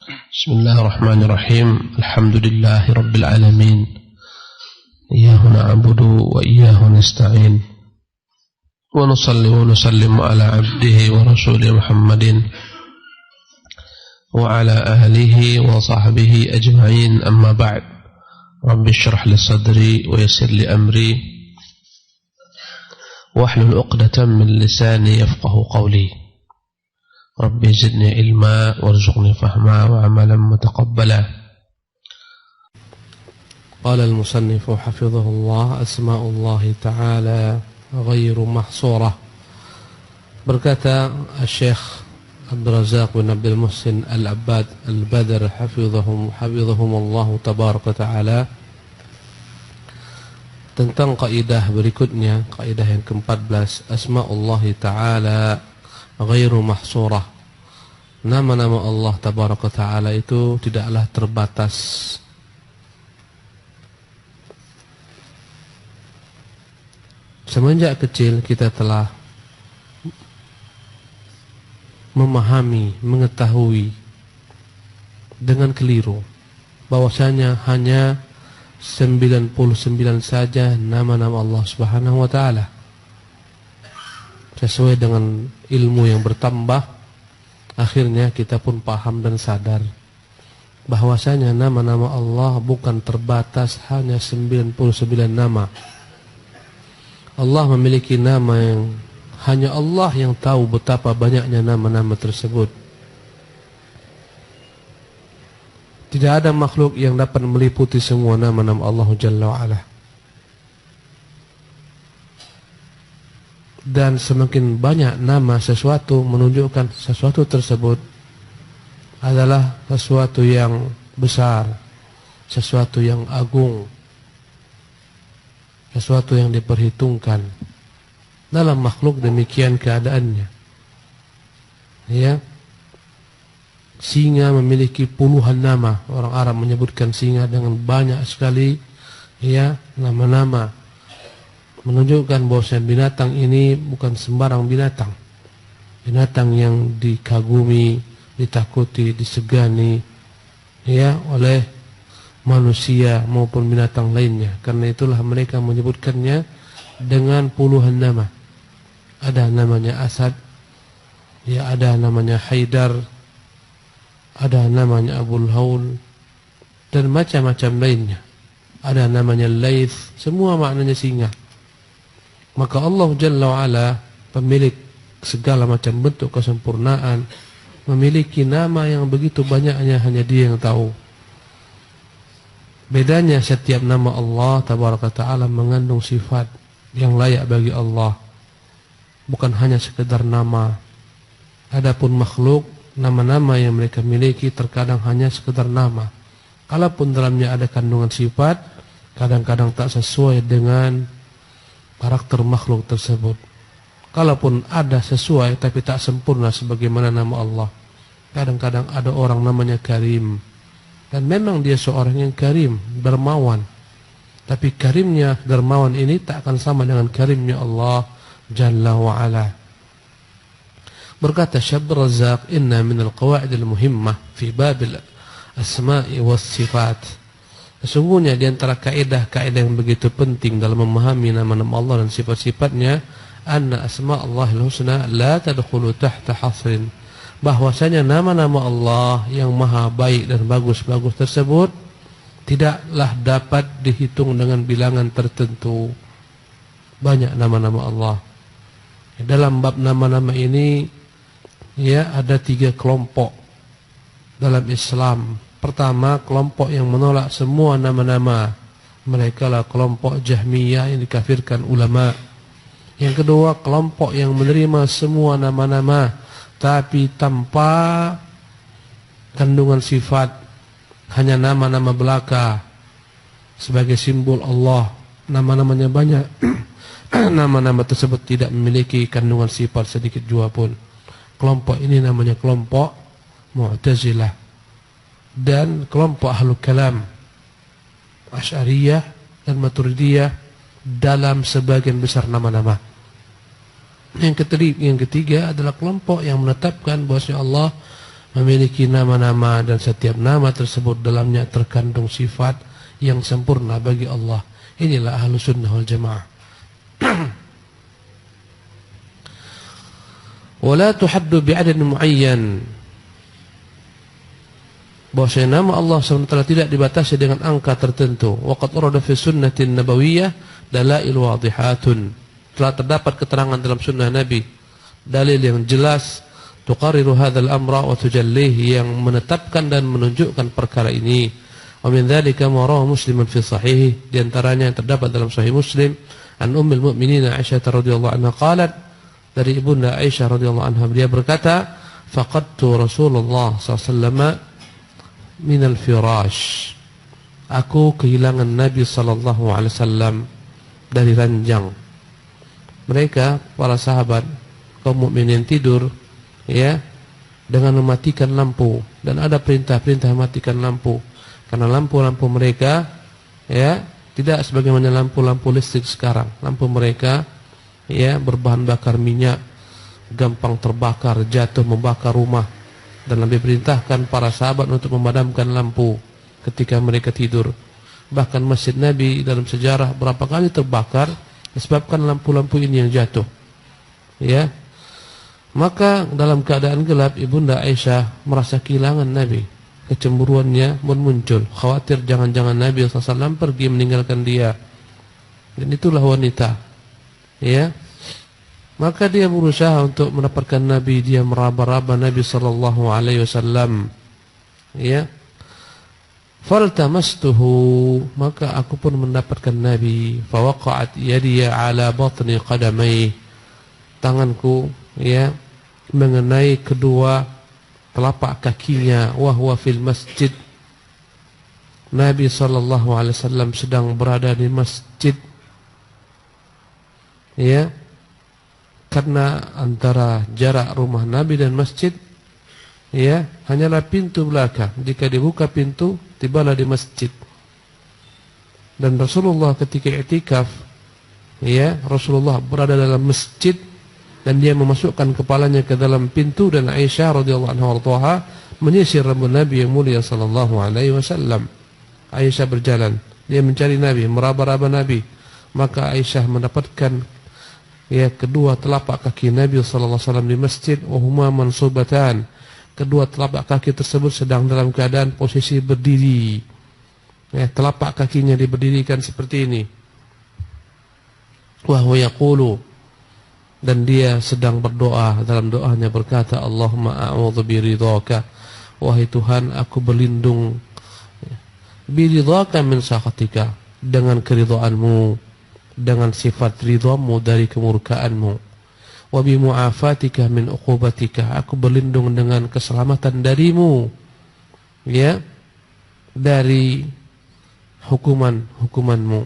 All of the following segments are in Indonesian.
بسم الله الرحمن الرحيم. الحمد لله رب العالمين، إياه نعبد وإياه نستعين، ونصلي ونسلم على عبده ورسوله محمد وعلى آله وصحبه أجمعين. أما بعد، رب اشرح لي صدري ويسر لي أمري واحلل عقدة من لساني يفقه قولي. ربي زدني علما وارزقني فهما وعملا متقبلا. قال المصنف حفظه الله: أسماء الله تعالى غير محصورة. Berkata Syekh Abdul Razak bin Abdul Muhsin Al-Abbad Al-Badr hafizahumullah tabaraka ta'ala, tentang kaidah berikutnya, kaidah yang ke-14, Asma'ullah ta'ala ghairu mahsurah. Nama-nama Allah tabaraka ta'ala itu tidaklah terbatas. Semenjak kecil kita telah memahami, mengetahui dengan keliru bahwasanya hanya 99 saja nama-nama Allah Subhanahu wa taala. Sesuai dengan ilmu yang bertambah, akhirnya kita pun paham dan sadar bahwasanya nama-nama Allah bukan terbatas hanya 99 nama. Allah memiliki nama yang hanya Allah yang tahu betapa banyaknya nama-nama tersebut. Tidak ada makhluk yang dapat meliputi semua nama-nama Allah Jalla wa'ala. Dan semakin banyak nama sesuatu menunjukkan sesuatu tersebut adalah sesuatu yang besar, sesuatu yang agung, sesuatu yang diperhitungkan. Dalam makhluk demikian keadaannya. Ya. Singa memiliki puluhan nama. Orang Arab menyebutkan singa dengan banyak sekali ya nama-nama, menunjukkan bahwa binatang ini bukan sembarang binatang. Binatang yang dikagumi, ditakuti, disegani ya oleh manusia maupun binatang lainnya. Karena itulah mereka menyebutkannya dengan puluhan nama. Ada namanya Asad, ya ada namanya Haidar, ada namanya Abul Haul, dan macam-macam lainnya. Ada namanya Laith, semua maknanya singa. Maka Allah Jalla wa'ala, pemilik segala macam bentuk kesempurnaan, memiliki nama yang begitu banyaknya, hanya Dia yang tahu. Bedanya setiap nama Allah tabaraka ta'ala mengandung sifat yang layak bagi Allah, bukan hanya sekedar nama. Adapun makhluk, nama-nama yang mereka miliki terkadang hanya sekedar nama. Kalaupun dalamnya ada kandungan sifat, kadang-kadang tak sesuai dengan karakter makhluk tersebut. Kalaupun ada sesuai tapi tak sempurna sebagaimana nama Allah. Kadang-kadang ada orang namanya Karim, dan memang dia seorang yang karim, dermawan. Tapi karimnya, dermawan ini tak akan sama dengan karimnya Allah Jalla wa'ala. Berkata Syekh Abdul Razak, inna minal qawaidil muhimmah fi babil asma'i was sifat. Sesungguhnya di antara kaidah-kaidah yang begitu penting dalam memahami nama-nama Allah dan sifat-sifatnya, anna asma' Allahil husna la tadkhulu tahta hasrin. Bahwasanya nama-nama Allah yang maha baik dan bagus-bagus tersebut tidaklah dapat dihitung dengan bilangan tertentu. Banyak nama-nama Allah. Dalam bab nama-nama ini ya ada 3 kelompok dalam Islam. Pertama, kelompok yang menolak semua nama-nama. Mereka lah kelompok Jahmiyah yang dikafirkan ulama. Yang kedua, kelompok yang menerima semua nama-nama tapi tanpa kandungan sifat, hanya nama-nama belaka sebagai simbol Allah. Nama-namanya banyak. Nama-nama tersebut tidak memiliki kandungan sifat sedikit jua pun. Kelompok ini namanya kelompok Mu'tazilah. Dan kelompok Ahlul Kalam, Asy'ariyah dan Maturidiyah dalam sebagian besar nama-nama. Yang ketiga adalah kelompok yang menetapkan bahwasanya Allah memiliki nama-nama dan setiap nama tersebut dalamnya terkandung sifat yang sempurna bagi Allah. Inilah Ahlus Sunnah wal Jamaah. Wala tuhaddu bi'adadin muayyan. Bahwasanya nama Allah SWT tidak dibatasi dengan angka tertentu. Waqad urada fi sunnatin nabawiyyah dalail wadihatun. Telah terdapat keterangan dalam sunnah Nabi, dalil yang jelas, tuqarriru hadzal amra wa tujallihi, yang menetapkan dan menunjukkan perkara ini. Wa min dzalika ma rawahu Muslimun fi sahih, di antaranya yang terdapat dalam Sahih Muslim an Ummul Mukminin Aisyah radhiyallahu anha qalat, dari ibunda Aisyah radhiyallahu anha, dia berkata, faqadtu Rasulullah sallallahu min al-firash, aku kehilangan Nabi sallallahu alaihi wasallam dari ranjang. Mereka para sahabat kaum mukminin tidur ya dengan mematikan lampu, dan ada perintah-perintah matikan lampu karena lampu-lampu mereka ya tidak sebagaimana lampu-lampu listrik sekarang. Lampu mereka ya berbahan bakar minyak, gampang terbakar, jatuh membakar rumah, dan Nabi perintahkan para sahabat untuk memadamkan lampu ketika mereka tidur. Bahkan masjid Nabi dalam sejarah berapa kali terbakar disebabkan lampu-lampu ini yang jatuh ya. Maka dalam keadaan gelap ibunda Aisyah merasa kehilangan Nabi. Kecemburuannya pun muncul, khawatir jangan-jangan Nabi SAW pergi meninggalkan dia. Dan itulah wanita ya. Maka dia berusaha untuk mendapatkan Nabi, dia meraba-raba Nabi sallallahu alaihi wasallam ya. Faltamastuhu, maka aku pun mendapatkan Nabi. Fawaqa'at yadiya ala batni qadamai, tanganku ya mengenai kedua telapak kakinya. Wa huwa fil masjid, Nabi sallallahu alaihi wasallam sedang berada di masjid ya. Karena antara jarak rumah Nabi dan masjid ya hanyalah pintu belakang. Jika dibuka pintu, tibalah di masjid. Dan Rasulullah ketika i'tikaf ya, Rasulullah berada dalam masjid dan dia memasukkan kepalanya ke dalam pintu, dan Aisyah radhiyallahu anha menyisir rambut Nabi yang mulia sallallahu alaihi wasallam. Aisyah berjalan, dia mencari Nabi, meraba-raba Nabi. Maka Aisyah mendapatkan ya kedua telapak kaki Nabi sallallahu alaihi wasallam di masjid, wa huma mansubatan. Kedua telapak kaki tersebut sedang dalam keadaan posisi berdiri. Ya, telapak kakinya diberdirikan seperti ini. Wa huwa yaqulu, dan dia sedang berdoa. Dalam doanya berkata, Allahumma a'udzu biridhaka, wahai Tuhan, aku berlindung biridhaka min sakhatika, dengan keridhaanmu, dengan sifat ridhamu dari kemurkaanmu. Wa bi mu'afatika min uqubatika, aku berlindung dengan keselamatan darimu ya dari hukumanmu.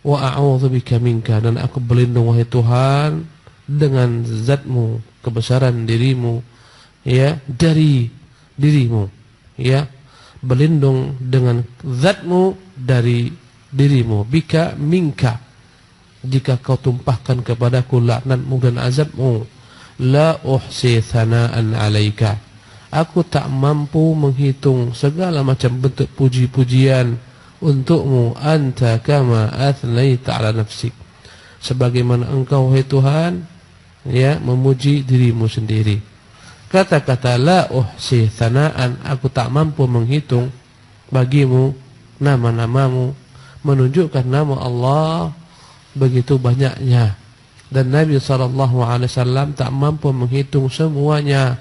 Wa a'udzu bika minka, dan aku berlindung wahai Tuhan dengan zatmu, kebesaran dirimu ya dari dirimu ya, berlindung dengan zatmu dari dirimu. Bika minka, jika kau tumpahkan kepadaku laknatmu dan azabmu. La uhsi thana'an alaika, aku tak mampu menghitung segala macam bentuk puji-pujian untukmu. Anta kama athnaita ala nafsik, sebagaimana engkau wahai Tuhan ya memuji dirimu sendiri. Kata-kata la uhsi thana'an, aku tak mampu menghitung bagimu nama-namamu, menunjukkan nama Allah begitu banyaknya. Dan Nabi SAW tak mampu menghitung semuanya.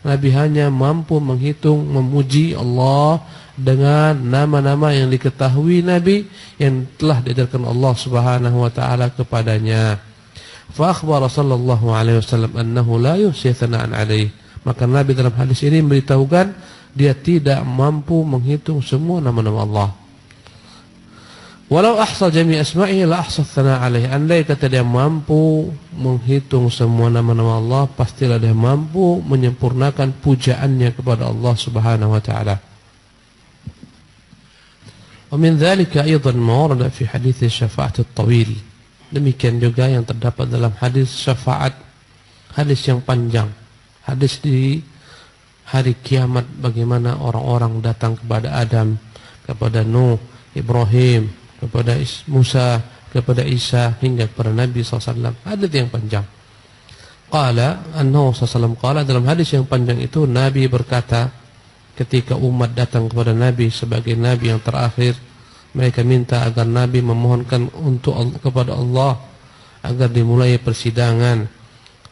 Nabi hanya mampu menghitung, memuji Allah dengan nama-nama yang diketahui Nabi, yang telah diajarkan Allah Subhanahu wa taala kepadanya. Fa akhbara sallallahu alaihi wasallam annahu la yuhsi thana'an alaihi, maka Nabi dalam hadis ini memberitahukan dia tidak mampu menghitung semua nama-nama Allah. Walau ahsa jami' asma'ihi la ahsa tsana' alaihi, andai kata dia mampu menghitung semua nama-nama Allah, pastilah dia mampu menyempurnakan pujaannya kepada Allah Subhanahu wa taala. Wa min dzalika aidan ma warada fi hadits syafa'at at-tawil, demikian juga yang terdapat dalam hadis syafaat, hadis yang panjang. hari kiamat bagaimana orang-orang datang kepada Adam, kepada Nuh, Ibrahim, kepada Musa, kepada Isa, hingga kepada Nabi SAW. Hadis yang panjang. Qala annahu SAW qala, dalam hadis yang panjang itu Nabi berkata, ketika umat datang kepada Nabi sebagai Nabi yang terakhir, mereka minta agar Nabi memohonkan kepada Allah agar dimulai persidangan.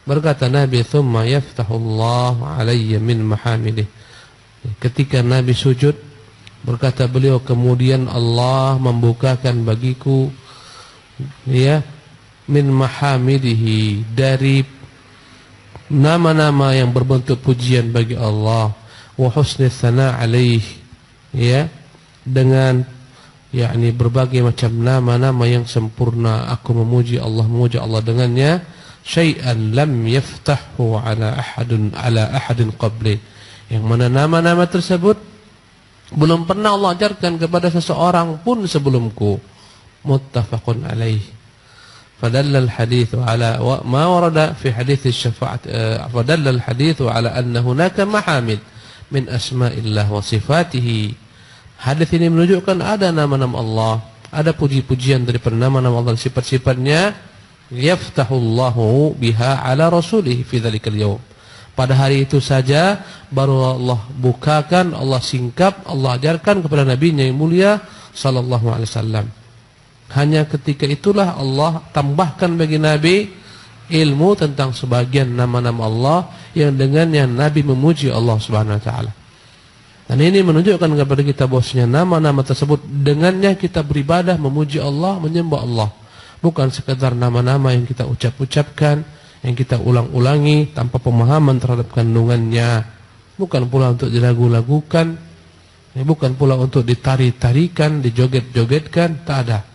Berkata Nabi, "Tsumma yaftahullahu alayya min mahamidih." Ketika Nabi sujud, berkata beliau, kemudian Allah membukakan bagiku min mahamidihi, dari nama-nama yang berbentuk pujian bagi Allah, wa husni tsana alaih, dengan berbagai macam nama-nama yang sempurna, aku memuji Allah dengannya, syai'an lam yaftahu ala ahadin qabli, yang mana nama-nama tersebut belum pernah Allah ajarkan kepada seseorang pun sebelumku. Muttafaqun alaih. Fadalla al-hadithu ala ma warada fi hadits asy-syafa'at, fadalla al-hadithu ala anna hunaka mahamid min asma'illah wa sifatihi. Hadis ini menunjukkan ada nama-nama Allah, ada puji-pujian daripada nama-nama Allah dan sifat-sifatnya. Yaftahullahu biha ala rasulih fi dzalikal yaum. Pada hari itu saja baru Allah bukakan, Allah singkap, Allah ajarkan kepada nabinya yang mulia sallallahu alaihi wasallam. Hanya ketika itulah Allah tambahkan bagi Nabi ilmu tentang sebagian nama-nama Allah yang dengannya Nabi memuji Allah Subhanahu wa taala. Dan ini menunjukkan kepada kita bahwasanya nama-nama tersebut dengannya kita beribadah, memuji Allah, menyembah Allah. Bukan sekadar nama-nama yang kita ucap-ucapkan, yang kita ulang-ulangi tanpa pemahaman terhadap kandungannya. Bukan pula untuk dilagu-lagukan, bukan pula untuk ditari-tarikan, dijoget-jogetkan, tak ada.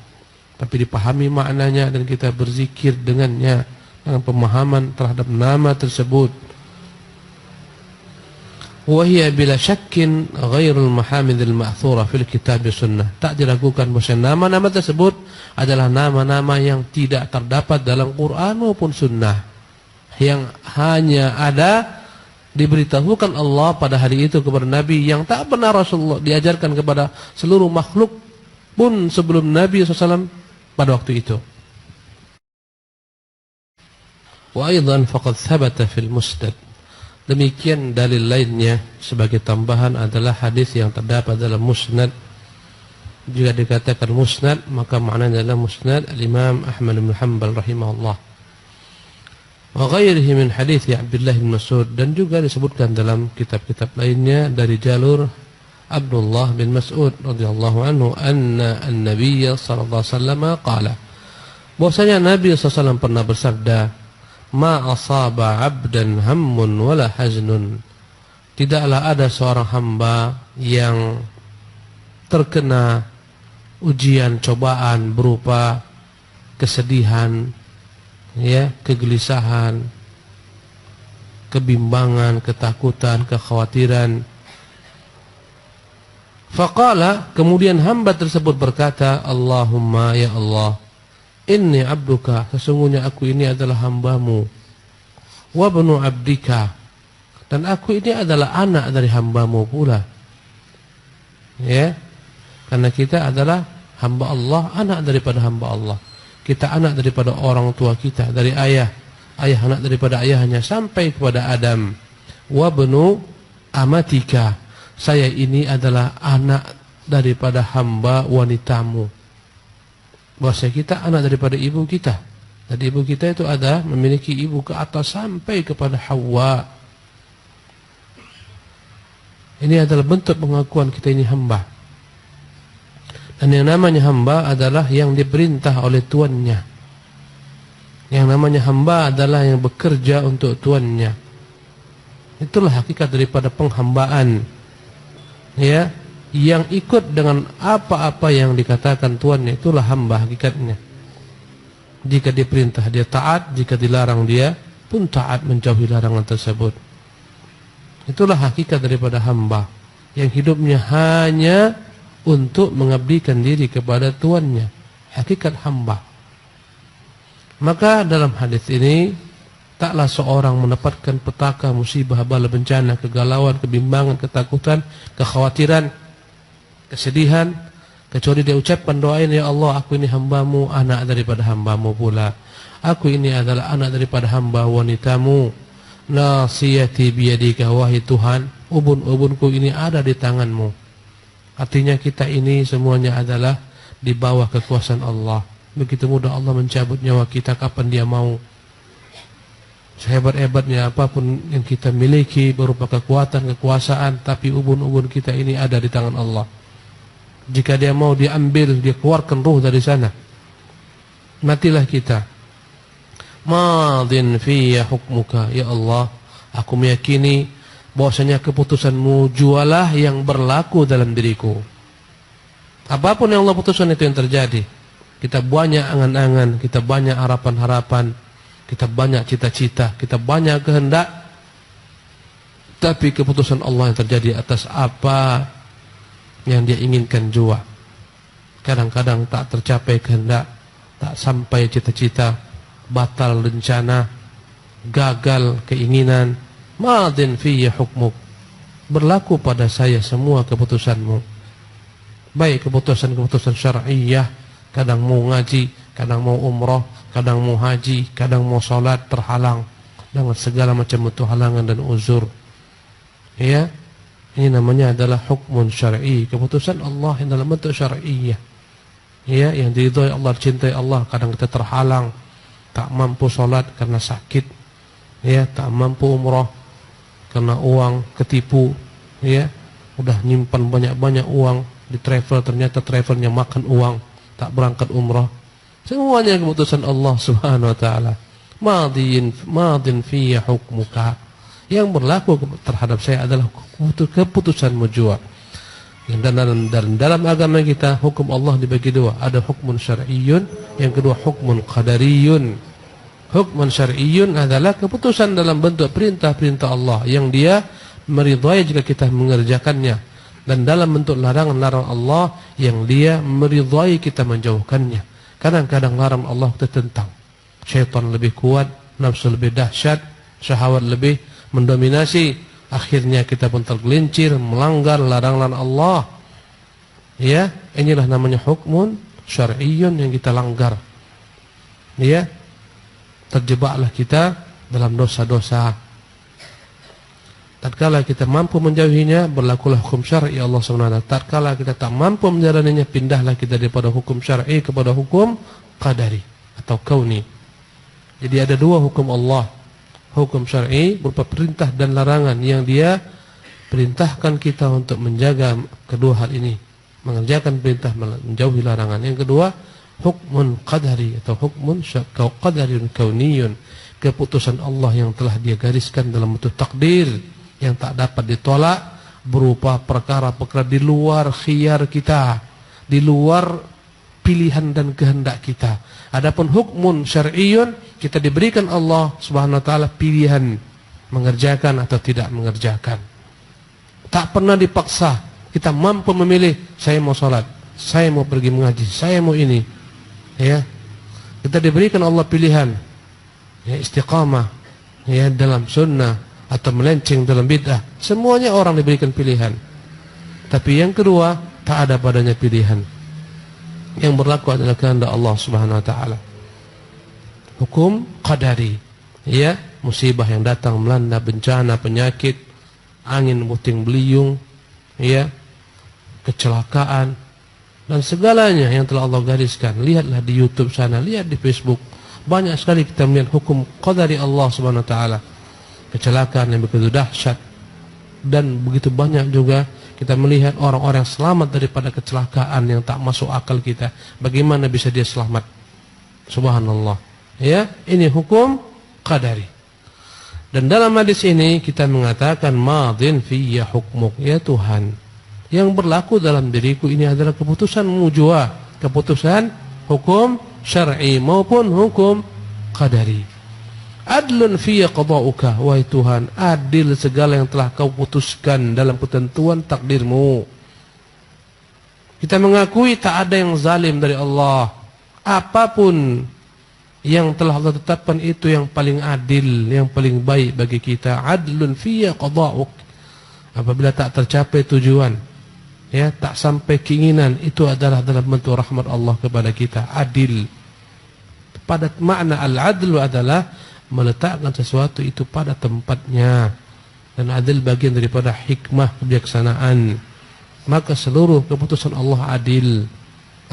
Tapi dipahami maknanya dan kita berzikir dengannya, dengan pemahaman terhadap nama tersebut. Wahia bila syakkin ghairul mahamidil ma'thura fil kitab sunnah. Tak diragukan bahwa nama-nama tersebut adalah nama-nama yang tidak terdapat dalam Quran maupun sunnah, yang hanya ada diberitahukan Allah pada hari itu kepada Nabi, yang tak pernah Rasulullah diajarkan kepada seluruh makhluk pun sebelum Nabi SAW pada waktu itu. Wa aidan faqad thabata fil musnad. Demikian dalil lainnya sebagai tambahan adalah hadis yang terdapat dalam musnad. Jika dikatakan musnad, maka maknanya adalah musnad al-Imam Ahmad bin Hanbal rahimahullah. Wa ghairihi min hadis Abdullah bin Mas'ud, dan juga disebutkan dalam kitab-kitab lainnya dari jalur Abdullah bin Mas'ud radhiyallahu anhu anna an-nabiy sallallahu alaihi wasallam qala, bahwasanya Nabi sallallahu alaihi wasallam pernah bersabda, ma asaba 'abdan hammun wala haznun, tidaklah ada seorang hamba yang terkena ujian cobaan berupa kesedihan, kegelisahan, kebimbangan, ketakutan, kekhawatiran. Faqala, kemudian hamba tersebut berkata, Allahumma ya Allah, inni abduka, sesungguhnya aku ini adalah hambamu, wa bnu abdika, dan aku ini adalah anak dari hambamu pula. Karena kita adalah hamba Allah, anak daripada hamba Allah. Kita anak daripada orang tua kita, dari ayah, ayah anak daripada ayahnya, sampai kepada Adam. Wa bnu amatika, saya ini adalah anak daripada hamba wanitamu. Bahwa kita anak daripada ibu kita. Jadi ibu kita itu ada memiliki ibu ke atas sampai kepada Hawa. Ini adalah bentuk pengakuan kita ini hamba. Dan yang namanya hamba adalah yang diperintah oleh tuannya. Yang namanya hamba adalah yang bekerja untuk tuannya. Itulah hakikat daripada penghambaan. Yang ikut dengan apa-apa yang dikatakan tuannya, itulah hamba hakikatnya. Jika diperintah dia taat, jika dilarang dia pun taat, menjauhi larangan tersebut. Itulah hakikat daripada hamba, yang hidupnya hanya untuk mengabdikan diri kepada tuannya. Hakikat hamba. Maka dalam hadis ini Taklah seorang mendapatkan petaka, musibah, bala bencana, kegalauan, kebimbangan, ketakutan, kekhawatiran, kesedihan, kecuali dia ucapkan doa ini, ya Allah, aku ini hambamu, anak daripada hambamu pula. Aku ini adalah anak daripada hamba wanitamu. Nasiyati biyadika, wahai Tuhan, ubun-ubunku ini ada di tanganmu. Artinya kita ini semuanya adalah di bawah kekuasaan Allah. Begitu mudah Allah mencabut nyawa kita kapan dia mau. Sehebat-hebatnya apapun yang kita miliki berupa kekuatan, kekuasaan, tapi ubun-ubun kita ini ada di tangan Allah. Jika dia mau diambil, dia keluarkan ruh dari sana, matilah kita. Madin fiyya hukmuka, ya Allah, aku meyakini bahwasanya keputusanmu jualah yang berlaku dalam diriku. Apapun yang Allah putuskan itu yang terjadi. Kita banyak angan-angan, kita banyak harapan-harapan, kita banyak cita-cita, kita banyak kehendak, tapi keputusan Allah yang terjadi atas apa yang dia inginkan jua. Kadang-kadang tak tercapai kehendak, tak sampai cita-cita, batal rencana, gagal keinginan. Madin fiyya hukmuk, berlaku pada saya semua keputusanmu. Baik keputusan-keputusan syar'iyyah, kadang mau ngaji, kadang mau umrah, kadang mau haji, kadang mau sholat, terhalang dengan segala macam bentuk halangan dan uzur. Ya, ini namanya adalah hukmun syar'i, keputusan Allah yang dalam bentuk syar'iyyah. Ya, yang diridhai Allah, cintai Allah. Kadang kita terhalang, tak mampu sholat karena sakit, ya, tak mampu umrah karena uang ketipu, ya, udah nyimpan banyak-banyak uang di travel, ternyata travelnya makan uang, tak berangkat umrah. Semuanya keputusan Allah Subhanahu wa taala. Madin fiyya hukmuka. Yang berlaku terhadap saya adalah keputusanmu jua. Dan dalam agama kita hukum Allah dibagi dua, ada hukmun syar'iyyun, yang kedua hukmun qadariyun. Hukmun syar'iyyun adalah keputusan dalam bentuk perintah-perintah Allah yang dia meridhai jika kita mengerjakannya, dan dalam bentuk larangan-larangan Allah yang dia meridhai kita menjauhkannya. Kadang-kadang larangan Allah kita tentang. Syaitan lebih kuat, nafsu lebih dahsyat, syahwat lebih mendominasi. Akhirnya kita pun tergelincir melanggar larangan Allah. Ya, inilah namanya hukmun syar'iyyun yang kita langgar. Ya, terjebaklah kita dalam dosa-dosa. Tatkala kita mampu menjauhinya, berlakulah hukum syar'i Allah SWT. Tatkala kita tak mampu menjalaninya, pindahlah kita daripada hukum syar'i kepada hukum qadari atau kauni. Jadi ada dua hukum Allah. Hukum syar'i berupa perintah dan larangan yang dia perintahkan kita untuk menjaga kedua hal ini, mengerjakan perintah, menjauhi larangan. Yang kedua, hukmun qadari atau hukmun qadariyun kauniyun, keputusan Allah yang telah dia gariskan dalam bentuk takdir yang tak dapat ditolak, berupa perkara-perkara di luar khiyar kita, di luar pilihan dan kehendak kita. Adapun hukmun syar'iyyun, kita diberikan Allah Subhanahu wa taala pilihan mengerjakan atau tidak mengerjakan. Tak pernah dipaksa, kita mampu memilih, saya mau sholat, saya mau pergi mengaji, saya mau ini. Ya, kita diberikan Allah pilihan, ya, istiqamah, ya, dalam sunnah atau melenceng dalam bid'ah. Semuanya orang diberikan pilihan. Tapi yang kedua, tak ada padanya pilihan. Yang berlaku adalah kehendak Allah Subhanahu wa taala. Hukum qadari, ya, musibah yang datang melanda, bencana, penyakit, angin puting beliung, ya, kecelakaan, dan segalanya yang telah Allah gariskan. Lihatlah di YouTube sana, lihat di Facebook, banyak sekali kita melihat hukum qadari Allah Subhanahu wa taala. Kecelakaan yang begitu dahsyat, dan begitu banyak juga kita melihat orang-orang yang selamat daripada kecelakaan yang tak masuk akal kita. Bagaimana bisa dia selamat? Subhanallah. Ya, ini hukum qadari. Dan dalam hadis ini kita mengatakan madin fiyya hukmuk, ya Tuhan, yang berlaku dalam diriku ini adalah keputusanmu jua, keputusan hukum syar'i maupun hukum qadari. Adlun fiyya qada'uka, wahai Tuhan, adil segala yang telah kau putuskan dalam ketentuan takdirmu. Kita mengakui tak ada yang zalim dari Allah. Apapun yang telah Allah tetapkan itu yang paling adil, yang paling baik bagi kita. Adlun fiyya qada'uk. Apabila tak tercapai tujuan, ya, tak sampai keinginan, itu adalah dalam bentuk rahmat Allah kepada kita. Adil. Pada makna al-adlu adalah meletakkan sesuatu itu pada tempatnya. Dan adil bagian daripada hikmah, kebijaksanaan. Maka seluruh keputusan Allah adil.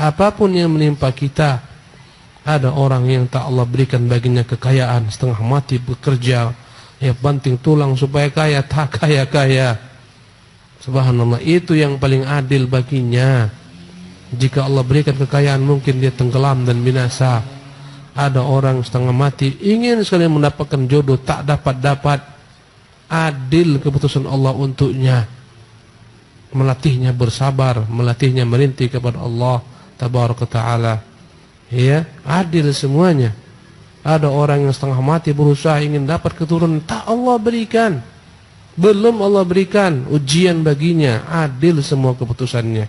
Apapun yang menimpa kita, ada orang yang tak Allah berikan baginya kekayaan, setengah mati bekerja, ya banting tulang supaya kaya, tak kaya-kaya. Subhanallah, itu yang paling adil baginya. Jika Allah berikan kekayaan, mungkin dia tenggelam dan binasa. Ada orang setengah mati, ingin sekali mendapatkan jodoh, tak dapat-dapat. Adil keputusan Allah untuknya. Melatihnya bersabar, melatihnya merintih kepada Allah Tabaraka Ta'ala. Ya, adil semuanya. Ada orang yang setengah mati berusaha ingin dapat keturunan, tak Allah berikan. Belum Allah berikan, ujian baginya. Adil semua keputusannya.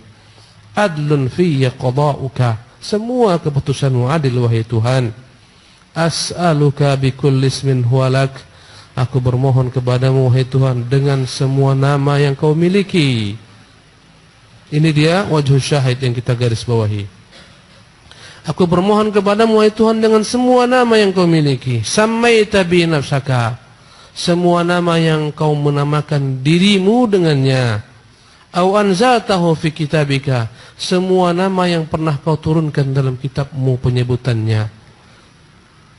Adlun fiyya qada'uka. Semua keputusanmu adil wahai Tuhan. As'aluka bikulli ismin huwalak. Aku bermohon kepadamu wahai Tuhan dengan semua nama yang kau miliki. Ini dia wajhu syahid yang kita garis bawahi. Aku bermohon kepadamu wahai Tuhan dengan semua nama yang kau miliki. Sammaita bi nafsaka. Semua nama yang kau menamakan dirimu dengannya. Au anzaltahu fi kitabika. Semua nama yang pernah kau turunkan dalam kitabmu penyebutannya.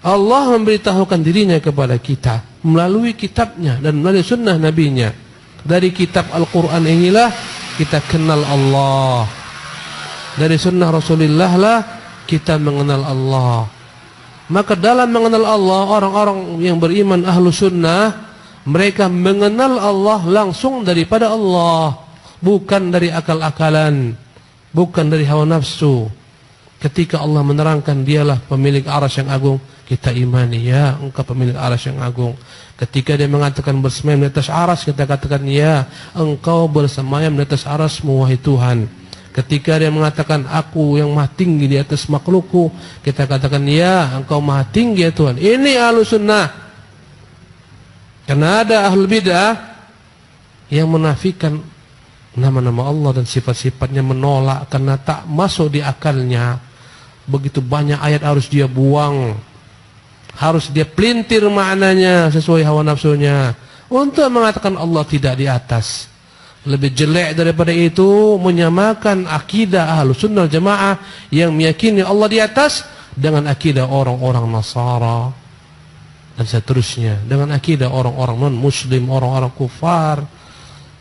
Allah memberitahukan dirinya kepada kita melalui kitabnya dan melalui sunnah nabinya. Dari kitab Al-Quran inilah kita kenal Allah. Dari sunnah Rasulullah lah kita mengenal Allah. Maka dalam mengenal Allah, orang-orang yang beriman ahlu sunnah, mereka mengenal Allah langsung daripada Allah, bukan dari akal-akalan, bukan dari hawa nafsu. Ketika Allah menerangkan dialah pemilik arsy yang agung, kita imani, ya engkau pemilik arsy yang agung. Ketika dia mengatakan bersemayam di atas arsy, kita katakan, ya engkau bersemayam di atas arsy-Mu wahai Tuhan. Ketika dia mengatakan aku yang maha tinggi di atas makhlukku, kita katakan, ya engkau maha tinggi ya Tuhan. Ini ahlu sunnah. Karena ada ahlul bid'ah yang menafikan nama-nama Allah dan sifat-sifatnya, menolak karena tak masuk di akalnya. Begitu banyak ayat harus dia buang, harus dia pelintir maknanya sesuai hawa nafsunya untuk mengatakan Allah tidak di atas. Lebih jelek daripada itu menyamakan akidah Ahlus Sunnah Jamaah yang meyakini Allah di atas dengan akidah orang-orang Nasara dan seterusnya, dengan akidah orang-orang non-muslim, orang-orang kufar,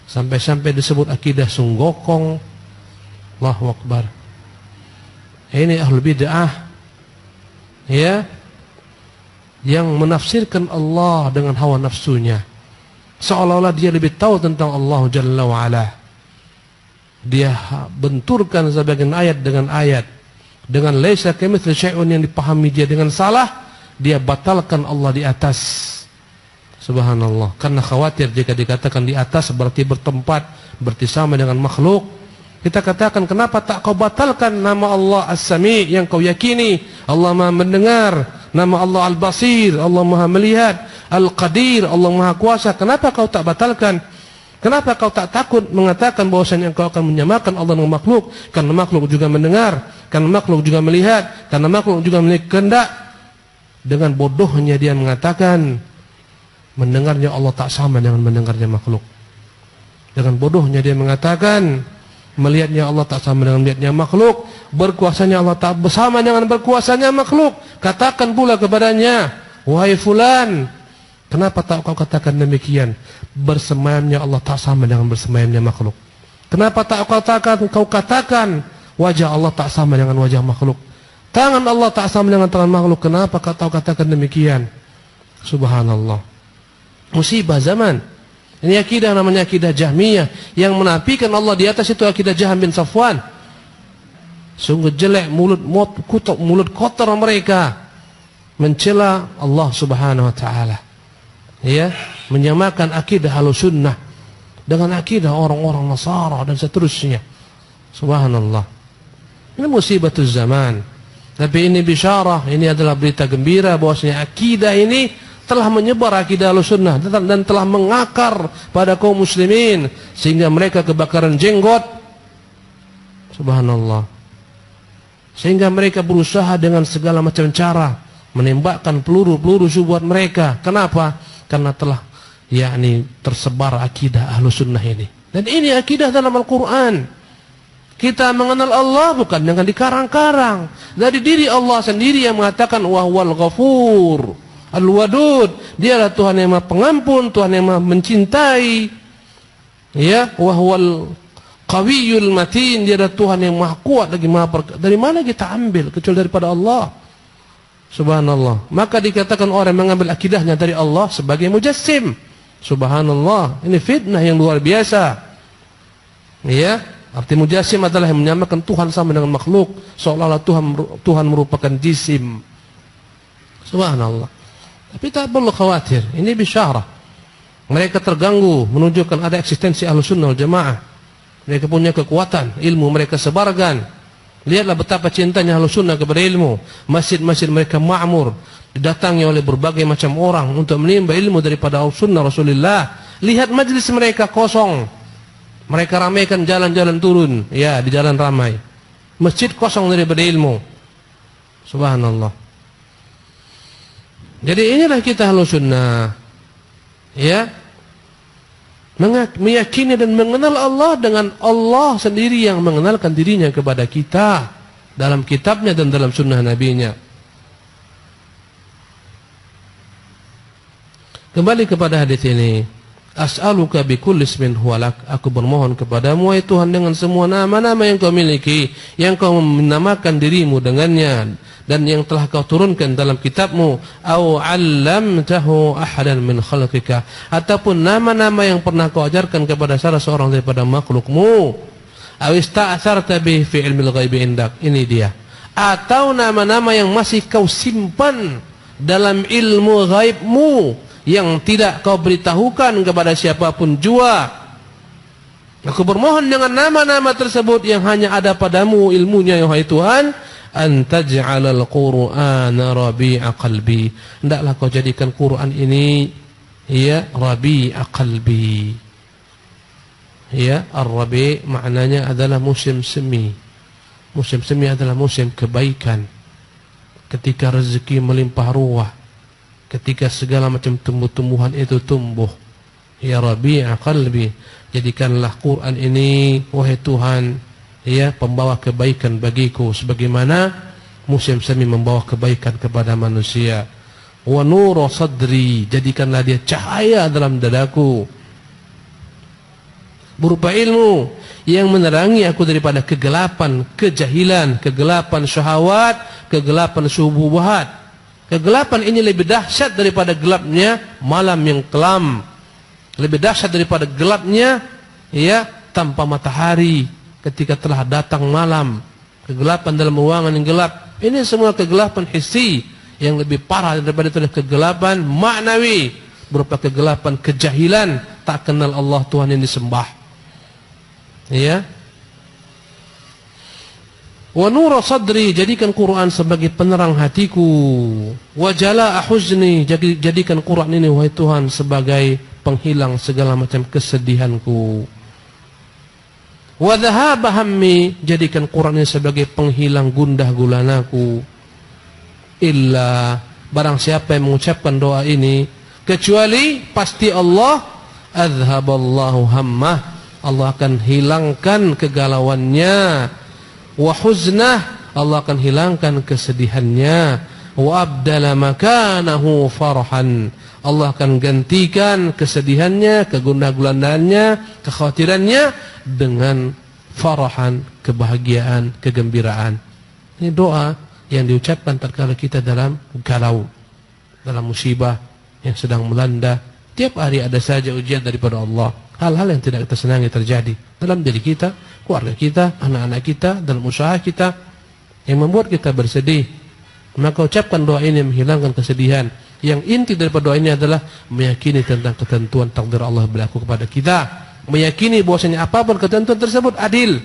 sampai-sampai disebut akidah sunggokong. Allahu Akbar. Ini ahlul bid'ah, ya, yang menafsirkan Allah dengan hawa nafsunya, seolah-olah dia lebih tahu tentang Allah Jalla wa'ala. Dia benturkan sebagian ayat dengan ayat, dengan laisa kamitsli syai'un yang dipahami dia dengan salah, dia batalkan Allah di atas. Subhanallah. Karena khawatir jika dikatakan di atas berarti bertempat, berarti sama dengan makhluk. Kita katakan, kenapa tak kau batalkan nama Allah As-Sami yang kau yakini? Allah Maha mendengar. Nama Allah Al-Basir, Allah Maha melihat. Al-Qadir, Allah Maha kuasa. Kenapa kau tak batalkan? Kenapa kau tak takut mengatakan bahwasanya kau akan menyamakan Allah dengan makhluk? Karena makhluk juga mendengar, karena makhluk juga melihat, karena makhluk juga memiliki kehendak. Dengan bodohnya dia mengatakan mendengarnya Allah tak sama dengan mendengarnya makhluk. Dengan bodohnya dia mengatakan melihatnya Allah tak sama dengan melihatnya makhluk. Berkuasanya Allah tak bersama dengan berkuasanya makhluk. Katakan pula kepadanya, wahai fulan, kenapa tak kau katakan demikian? Bersemayamnya Allah tak sama dengan bersemayamnya makhluk. Kenapa tak kau katakan wajah Allah tak sama dengan wajah makhluk? Tangan Allah tak sama dengan tangan makhluk. Kenapa kau katakan demikian? Subhanallah. Musibah zaman. Ini akidah namanya akidah Jahmiyah, yang menafikan Allah di atas itu akidah Jahm bin Safwan. Sungguh jelek mulut kotor mereka mencela Allah Subhanahu wa taala. Ya, menyamakan akidah Ahlussunnah dengan akidah orang-orang Nasara dan seterusnya. Subhanallah. Ini musibatuz zaman. Tapi ini bisyarah, ini adalah berita gembira bahwasanya akidah ini telah menyebar, akidah Ahlussunnah, dan telah mengakar pada kaum muslimin sehingga mereka kebakaran jenggot. Subhanallah. Sehingga mereka berusaha dengan segala macam cara menembakkan peluru-peluru syubhat mereka. Kenapa? Karena telah tersebar akidah Ahlussunnah ini. Dan ini akidah dalam Al-Quran. Kita mengenal Allah bukan dengan dikarang-karang. Dari diri Allah sendiri yang mengatakan wahwal ghafur al-wadud. Dialah Tuhan yang Maha Pengampun, Tuhan yang Maha mencintai. Ya, wahwal qawiyul matin. Dia adalah Tuhan yang Maha kuat lagi Maha Dari mana kita ambil kecuali daripada Allah? Subhanallah. Maka dikatakan orang mengambil akidahnya dari Allah sebagai mujassim. Subhanallah. Ini fitnah yang luar biasa. Ya. Arti mujassim adalah yang menyamakan Tuhan sama dengan makhluk, seolah-olah Tuhan merupakan jisim. Subhanallah. Tapi tak perlu khawatir, ini bisyarah. Mereka terganggu menunjukkan ada eksistensi Ahlussunnah wal Jamaah. Mereka punya kekuatan, ilmu mereka sebarkan. Lihatlah betapa cintanya Ahlussunnah kepada ilmu. Masjid-masjid mereka ma'mur, didatangi oleh berbagai macam orang untuk menimba ilmu daripada Ahlussunnah Rasulullah. Lihat majlis mereka kosong. Mereka ramaikan jalan-jalan turun, ya, di jalan ramai. Masjid kosong daripada ilmu. Subhanallah. Jadi inilah kita Ahlussunnah. Ya. Meyakini dan mengenal Allah dengan Allah sendiri yang mengenalkan dirinya kepada kita dalam kitabnya dan dalam sunnah nabinya. Kembali kepada hadis ini. As'aluka bikulli ismin huwalak. Aku bermohon kepadamu, wahai Tuhan, dengan semua nama-nama yang kau miliki, yang kau menamakan dirimu dengannya, dan yang telah kau turunkan dalam kitabmu, au 'allamtahu ahadan min khalqika, ataupun nama-nama yang pernah kau ajarkan kepada salah seorang daripada makhlukmu, au ista'tharta bihi fi ilmil ghaibi indak. Ini dia. Atau nama-nama yang masih kau simpan dalam ilmu ghaibmu, yang tidak kau beritahukan kepada siapapun jua. Aku bermohon dengan nama-nama tersebut yang hanya ada padamu ilmunya, ya wahai Tuhan, antaj'alal Qur'ana rabi'a qalbi. Hendaklah kau jadikan Quran ini ya rabi'a qalbi. Ya, ar-rabi' maknanya adalah musim semi. Musim semi adalah musim kebaikan. Ketika rezeki melimpah ruah, ketika segala macam tumbuh-tumbuhan itu tumbuh. Ya Rabi'a qalbi, jadikanlah Quran ini wahai Tuhan ya pembawa kebaikan bagiku, sebagaimana musim semi membawa kebaikan kepada manusia. Wa nura sadri, jadikanlah dia cahaya dalam dadaku, berupa ilmu yang menerangi aku daripada kegelapan kejahilan, kegelapan syahwat, kegelapan syubhat. Kegelapan ini lebih dahsyat daripada gelapnya malam yang kelam. Lebih dahsyat daripada gelapnya ya tanpa matahari ketika telah datang malam. Kegelapan dalam ruangan yang gelap. Ini semua kegelapan hissi. Yang lebih parah daripada itu adalah kegelapan maknawi, berupa kegelapan kejahilan, tak kenal Allah Tuhan yang disembah. Ya. Wa nura sadri, jadikan Quran sebagai penerang hatiku. Wa jalaa huzni, jadikan Quran ini wahai Tuhan sebagai penghilang segala macam kesedihanku. Wa dhahaba hammi, jadikan Quran ini sebagai penghilang gundah gulanaku. Illa, barang siapa yang mengucapkan doa ini, kecuali pasti Allah adhaballahu hammah, Allah akan hilangkan kegalauannya. Wa huznah, Allah akan hilangkan kesedihannya. Wa abdala makanahu farhan, Allah akan gantikan kesedihannya, kegundah-gulandaannya, kekhawatirannya dengan farahan, kebahagiaan, kegembiraan. Ini doa yang diucapkan tatkala kita dalam galau, dalam musibah yang sedang melanda. Tiap hari ada saja ujian daripada Allah. Hal-hal yang tidak kita senangi terjadi dalam diri kita, keluarga kita, anak-anak kita, dalam usaha kita, yang membuat kita bersedih. Maka ucapkan doa ini menghilangkan kesedihan. Yang inti daripada doa ini adalah meyakini tentang ketentuan takdir Allah berlaku kepada kita. Meyakini bahwasanya apapun ketentuan tersebut adil,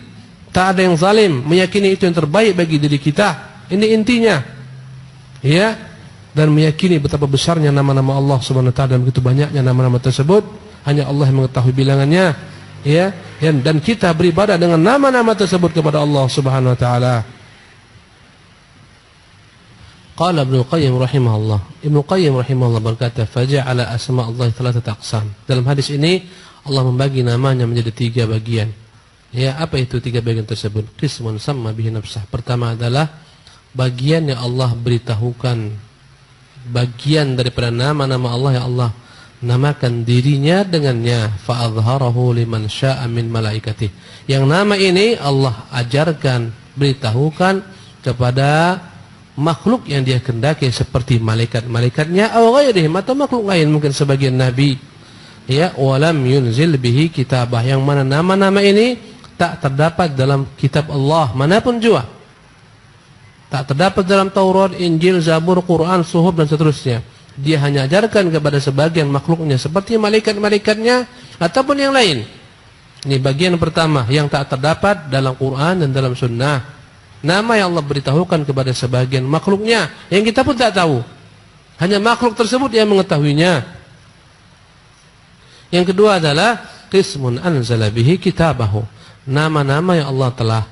tak ada yang zalim. Meyakini itu yang terbaik bagi diri kita. Ini intinya. Ya, dan meyakini betapa besarnya nama-nama Allah Subhanahu wa taala dan begitu banyaknya nama-nama tersebut, hanya Allah yang mengetahui bilangannya. Ya, dan kita beribadah dengan nama-nama tersebut kepada Allah Subhanahu wa taala. Qala Ibnu Qayyim rahimahullah. Ibnu Qayyim rahimahullah berkata, "Faja'ala asma' Allah thalathata aqsam." Dalam hadis ini Allah membagi namanya menjadi 3 bagian. Ya, apa itu 3 bagian tersebut? Qismun samma bihi nafsah. Pertama adalah bagian yang Allah beritahukan, bagian daripada nama-nama Allah yang Allah namakan dirinya dengannya, fa azharahu liman syaa min malaikatih. Yang nama ini Allah ajarkan, beritahukan kepada makhluk yang dia kehendaki seperti malaikat-malaikatnya atau ghairihim, atau makhluk lain, mungkin sebagian nabi. Ya, walam yunzil bihi kitabah, yang mana nama-nama ini tak terdapat dalam kitab Allah manapun jua. Tak terdapat dalam Taurat, Injil, Zabur, Quran, Suhuf dan seterusnya. Dia hanya ajarkan kepada sebagian makhluknya seperti malaikat-malaikatnya ataupun yang lain. Ini bagian pertama yang tak terdapat dalam Quran dan dalam Sunnah. Nama yang Allah beritahukan kepada sebagian makhluknya yang kita pun tak tahu. Hanya makhluk tersebut yang mengetahuinya. Yang kedua adalah qismun anzala bihi kitabahu. Nama-nama yang Allah telah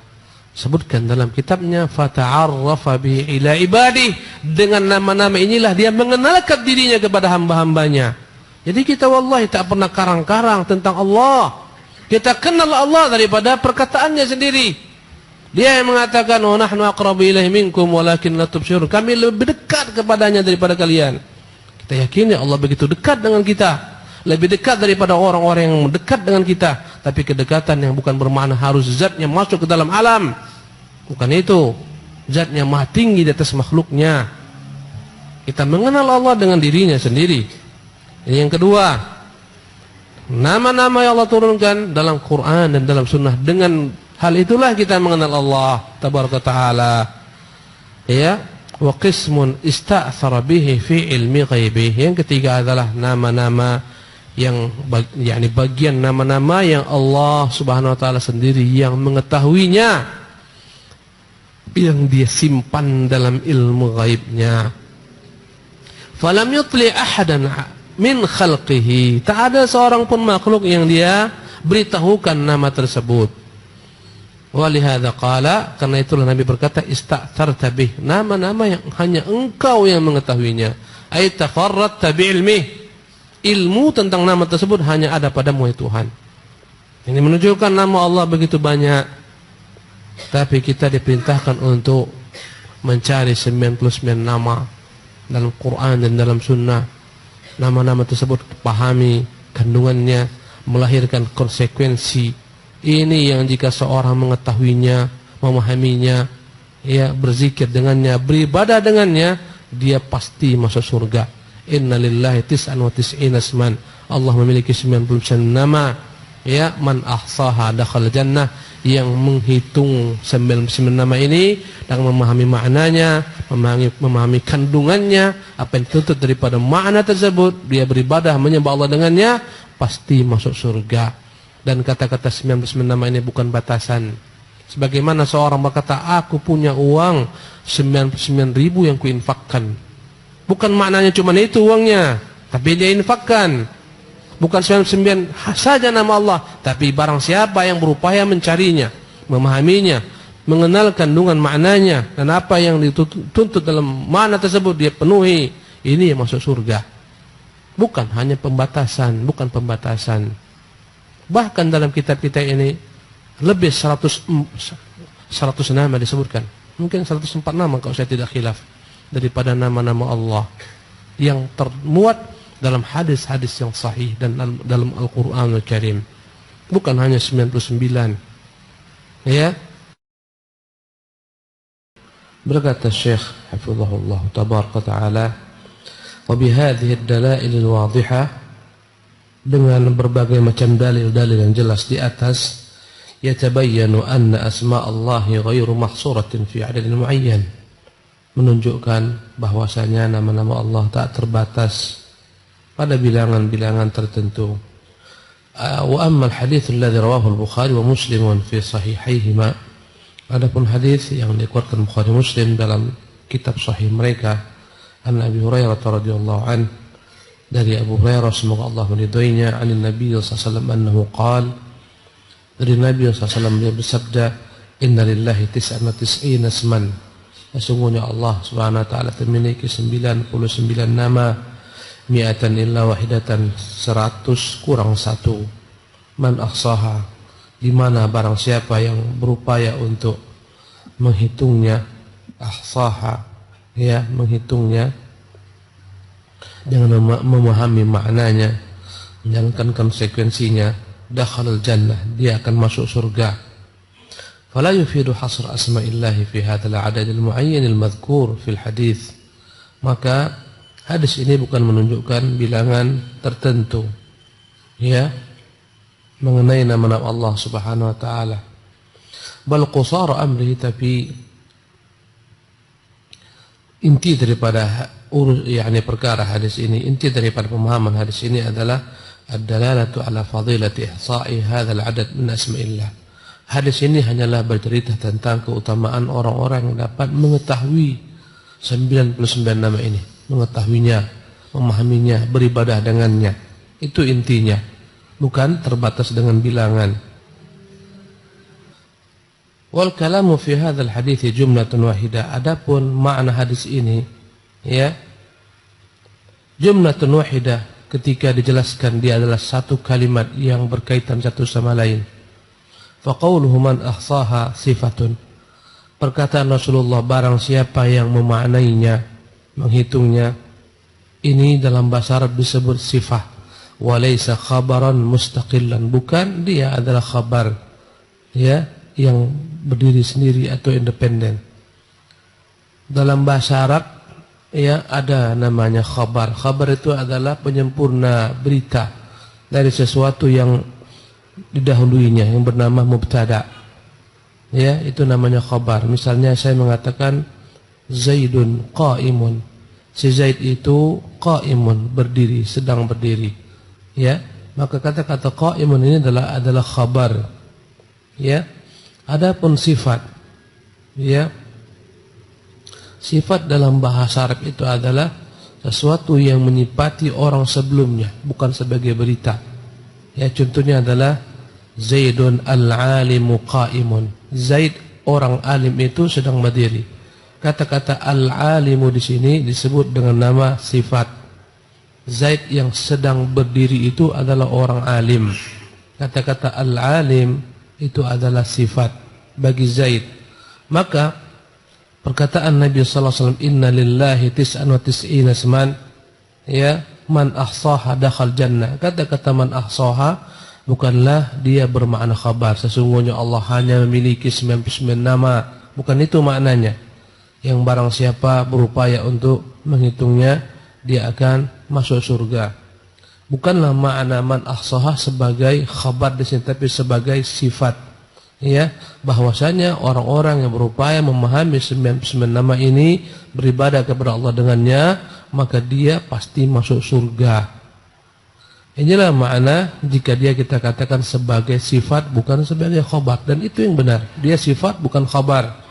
sebutkan dalam kitabnya, fata'arrafa bihi ila ibadih. Dengan nama-nama inilah dia mengenalkan dirinya kepada hamba-hambanya. Jadi kita wallahi tak pernah karang-karang tentang Allah. Kita kenal Allah daripada perkataannya sendiri. Dia yang mengatakan, "Wa nahnu aqrabu ilaihi minkum walakin la tubsirun." Kami lebih dekat kepadanya daripada kalian. Kita yakini Allah begitu dekat dengan kita. Lebih dekat daripada orang-orang yang dekat dengan kita. Tapi kedekatan yang bukan bermakna harus zatnya masuk ke dalam alam. Bukan itu. Zatnya maha tinggi di atas makhluknya. Kita mengenal Allah dengan dirinya sendiri. Ini yang kedua. Nama-nama yang Allah turunkan dalam Quran dan dalam Sunnah. Dengan hal itulah kita mengenal Allah tabaraka ta'ala. Ya, wa qismun ista'thara bihi fi ilmi ghaibih. Yang ketiga adalah nama-nama yang bagian nama-nama yang Allah Subhanahu wa taala sendiri yang mengetahuinya, yang dia simpan dalam ilmu ghaibnya. Falam yutli ahadan min khalqihi. Tak ada seorang pun makhluk yang dia beritahukan nama tersebut. Walihada qala, karena itulah Nabi berkata, ista'tharta bih, nama-nama yang hanya engkau yang mengetahuinya. Ay tafarradta bi ilmih, ilmu tentang nama tersebut hanya ada padamu ya Tuhan. Ini menunjukkan nama Allah begitu banyak. Tapi kita diperintahkan untuk mencari 99 nama dalam Quran dan dalam Sunnah. Nama-nama tersebut pahami kandungannya, melahirkan konsekuensi. Ini yang jika seorang mengetahuinya, memahaminya, ya, berzikir dengannya, beribadah dengannya, dia pasti masuk surga. Inna lillahi tis'an wa tis'ina asman. Allah memiliki 99 nama. Ya, man ahsaha dakhal jannah. Yang menghitung 99 nama ini dan memahami maknanya, memahami kandungannya, apa yang dituntut daripada makna tersebut, dia beribadah menyembah Allah dengannya, pasti masuk surga. Dan kata-kata 99 nama ini bukan batasan. Sebagaimana seorang berkata, aku punya uang 99.000 yang kuinfakkan. Bukan maknanya cuma itu uangnya, tapi dia infakkan. Bukan 99 saja nama Allah, tapi barang siapa yang berupaya mencarinya, memahaminya, mengenal kandungan maknanya, dan apa yang dituntut dalam makna tersebut dia penuhi, ini yang masuk surga. Bukan hanya pembatasan, bukan pembatasan. Bahkan dalam kitab kita ini lebih 100 nama disebutkan. Mungkin 104 nama kalau saya tidak khilaf, daripada nama-nama Allah yang termuat dalam hadis-hadis yang sahih dan dalam Al-Quranul Karim. Bukan hanya 99. Ya. Berkata Syekh hafizahullah tabaraka ta'ala, wa bihadhihi ad-dalail al-wadihah, dengan berbagai macam dalil-dalil yang jelas di atas, yatabayyanu anna asma' Allah ghairu mahsuratin fi 'adadin muayyan, menunjukkan bahwasanya nama-nama Allah tak terbatas pada bilangan-bilangan tertentu. Wa amma al-hadits alladhi rawahu al-Bukhari wa Muslim fi sahihaihima, Adapun hadis yang dikeluarkan Bukhari Muslim dalam kitab sahih mereka, an Abi Hurairah radhiyallahu an, dari Abu Hurairah semoga Allah meridhoinya, an Nabi sallallahu alaihi wasallam annahu qala, dari Nabi sallallahu alaihi wasallam dia bersabda, inna lillahi 99 asman, sesungguhnya Allah Subhanahu wa taala memiliki 99 nama, mi'atan illa wahidatan, 100 kurang 1, man ahsaha, di mana barang siapa yang berupaya untuk menghitungnya, ahsaha, ya, menghitungnya dengan memahami maknanya, menjalankan konsekuensinya, dakhalal jannah, dia akan masuk surga. Fala yufidu hasr asma'illahi fi hadzal 'adad al-mu'ayyan al-madhkur fil hadits. Maka hadis ini bukan menunjukkan bilangan tertentu, ya, mengenai nama-nama Allah Subhanahu wa taala. Bal qusara amrihi, tapi inti daripada perkara hadis ini, inti daripada pemahaman hadis ini adalah ad-dalalatu ala fadilati ihsa'i hadzal 'adad min asma'illah. Hadis ini hanyalah bercerita tentang keutamaan orang-orang yang dapat mengetahui 99 nama ini, mengetahuinya, memahaminya, beribadah dengannya. Itu intinya, bukan terbatas dengan bilangan. Wal kalamu fi hadzal hadits jumlatun wahidah. Adapun makna hadis ini, ya, jumlatun wahidah, ketika dijelaskan dia adalah satu kalimat yang berkaitan satu sama lain. Fa qauluhu man ahsaha sifatun. Perkataan Rasulullah, barang siapa yang memaknainya, menghitungnya, ini dalam bahasa Arab disebut sifah. Walaysa khabaran mustaqillan, bukan dia adalah khabar, ya, yang berdiri sendiri atau independen. Dalam bahasa Arab, ya, ada namanya khabar. Khabar itu adalah penyempurna berita dari sesuatu yang didahuluinya, yang bernama mubtada. Ya, itu namanya khabar. Misalnya saya mengatakan Zaidun qa'imun. Si Zaid itu qa'imun, berdiri, sedang berdiri. Ya, maka kata-kata qa'imun ini adalah khabar. Ya. Adapun sifat, ya, sifat dalam bahasa Arab itu adalah sesuatu yang menyifati orang sebelumnya, bukan sebagai berita. Ya, contohnya adalah Zaidun al-alimu qa'imun. Zaid orang alim itu sedang berdiri. Kata-kata al-alimu di sini disebut dengan nama sifat. Zaid yang sedang berdiri itu adalah orang alim. Kata-kata al-alim itu adalah sifat bagi Zaid. Maka perkataan Nabi sallallahu alaihi wasallam, inna lillahi 99 asman, ya, man ahsaha dakhal jannah. Kata-kata man ahsaha bukanlah dia bermakna khabar, sesungguhnya Allah hanya memiliki 99 nama, bukan itu maknanya. Yang barang siapa berupaya untuk menghitungnya, dia akan masuk surga. Bukanlah makna man ahsaha sebagai khabar di sini, tapi sebagai sifat, ya, bahwasanya orang-orang yang berupaya memahami 99 nama ini, beribadah kepada Allah dengannya, maka dia pasti masuk surga. Inilah makna jika dia kita katakan sebagai sifat, bukan sebagai khabar, dan itu yang benar, dia sifat bukan khabar.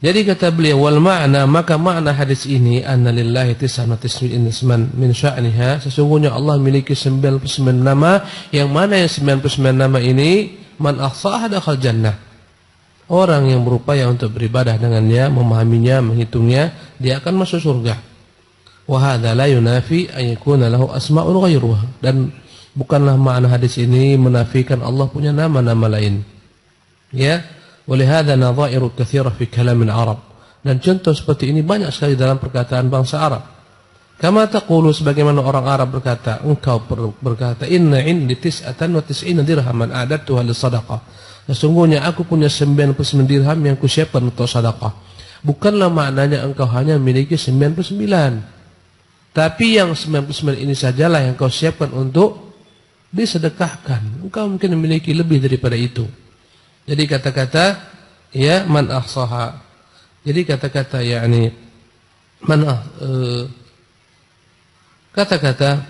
Jadi kata beliau, wal ma'na, maka makna hadis ini, anna lillahi 99 isman min sya'niha, sesungguhnya Allah memiliki 99 nama, yang mana yang 99 nama ini, man ahsaha dakhal jannah. Orang yang berupaya untuk beribadah dengannya, memahaminya, menghitungnya, dia akan masuk surga. Wa hadza la yunafi an yakuna lahu asma'un ghairuha, dan bukanlah makna hadis ini menafikan Allah punya nama-nama lain. Ya, walihada nadhairu katsira fi kalam al-Arab, dan contoh seperti ini banyak sekali dalam perkataan bangsa Arab. Kama taqulu, sebagaimana orang Arab berkata, engkau berkata, inna indi 99 dirhaman a'dadtuha lis-shadaqah. Sesungguhnya aku punya 99 dirham yang kusiapkan untuk sedekah. Bukanlah maknanya engkau hanya memiliki 99. Tapi yang 99 ini sajalah yang kau siapkan untuk disedekahkan. Engkau mungkin memiliki lebih daripada itu. Jadi kata-kata, ya, man ahsaha. Jadi kata-kata, yakni kata-kata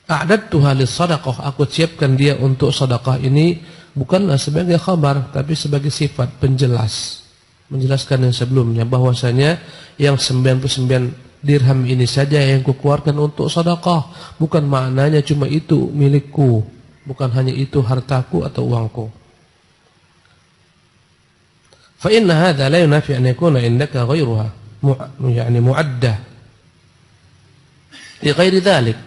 a'dadtuha lis-shadaqah, aku siapkan dia untuk sedekah ini, bukanlah sebagai khabar, tapi sebagai sifat penjelas, menjelaskan yang sebelumnya, bahwasanya yang 99 dirham ini saja yang kukeluarkan untuk sedekah, bukan maknanya cuma itu milikku, bukan hanya itu hartaku atau uangku. Fa inna hadza la yunafi an yakuna indaka ghairuha, yani mu'addah li ghairi dzalik.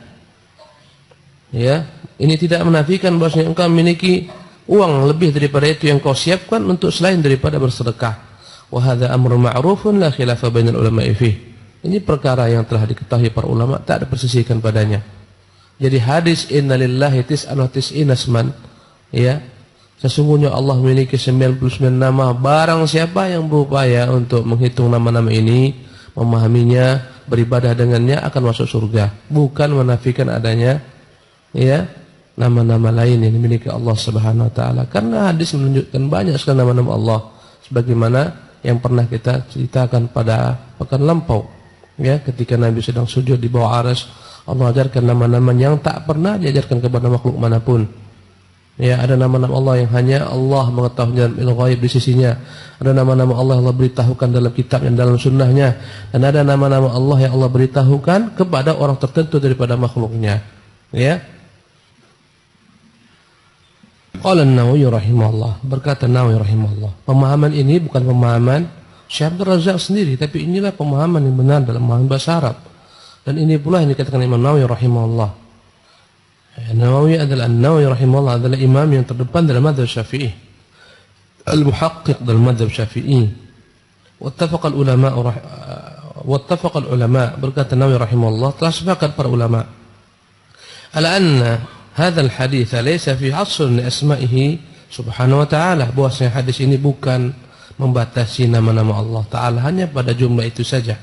Ya, ini tidak menafikan bahwasanya engkau memiliki uang lebih daripada itu yang kau siapkan untuk selain daripada bersedekah. Wa hadza amrun ma'rufun la khilafa bainal ulama'i fihi. Ini perkara yang telah diketahui para ulama, tak ada persisikan padanya. Jadi hadis innalillahi tis'an wa tis'ina asman, ya, sesungguhnya Allah memiliki 99 nama, barang siapa yang berupaya untuk menghitung nama-nama ini, memahaminya, beribadah dengannya, akan masuk surga. Bukan menafikan adanya, ya, nama-nama lain yang dimiliki Allah Subhanahu wa taala. Karena hadis menunjukkan banyak sekali nama-nama Allah sebagaimana yang pernah kita ceritakan pada pekan lampau. Ya, ketika Nabi sedang sujud di bawah arsy, Allah ajarkan nama-nama yang tak pernah diajarkan kepada makhluk manapun. Ya, ada nama-nama Allah yang hanya Allah mengetahui dalam ilmu ghaib di sisinya. Ada nama-nama Allah yang Allah beritahukan dalam kitabnya, dalam sunnahnya. Dan ada nama-nama Allah yang Allah beritahukan kepada orang tertentu daripada makhluknya. Ya. Qala an-Nawawi rahimahullah, berkata Nawawi rahimahullah, pemahaman ini bukan pemahaman Syekh Abdul Razak sendiri, tapi inilah pemahaman yang benar dalam pemahaman bahasa Arab. Dan ini pula yang dikatakan Imam Nawawi rahimahullah. Nawawi rahimahullah adalah imam yang terdepan dalam mazhab Syafi'i, al-muhaqqiq dalam mazhab Syafi'i. Wattafaqa al-ulama, berkata Nawawi rahimahullah, telah sepakat para ulama ala anna hadzal hadits laysa fi hasr li asma'ihi subhanahu wa ta'ala, bahwasanya hadis ini bukan membatasi nama-nama Allah Ta'ala hanya pada jumlah itu saja.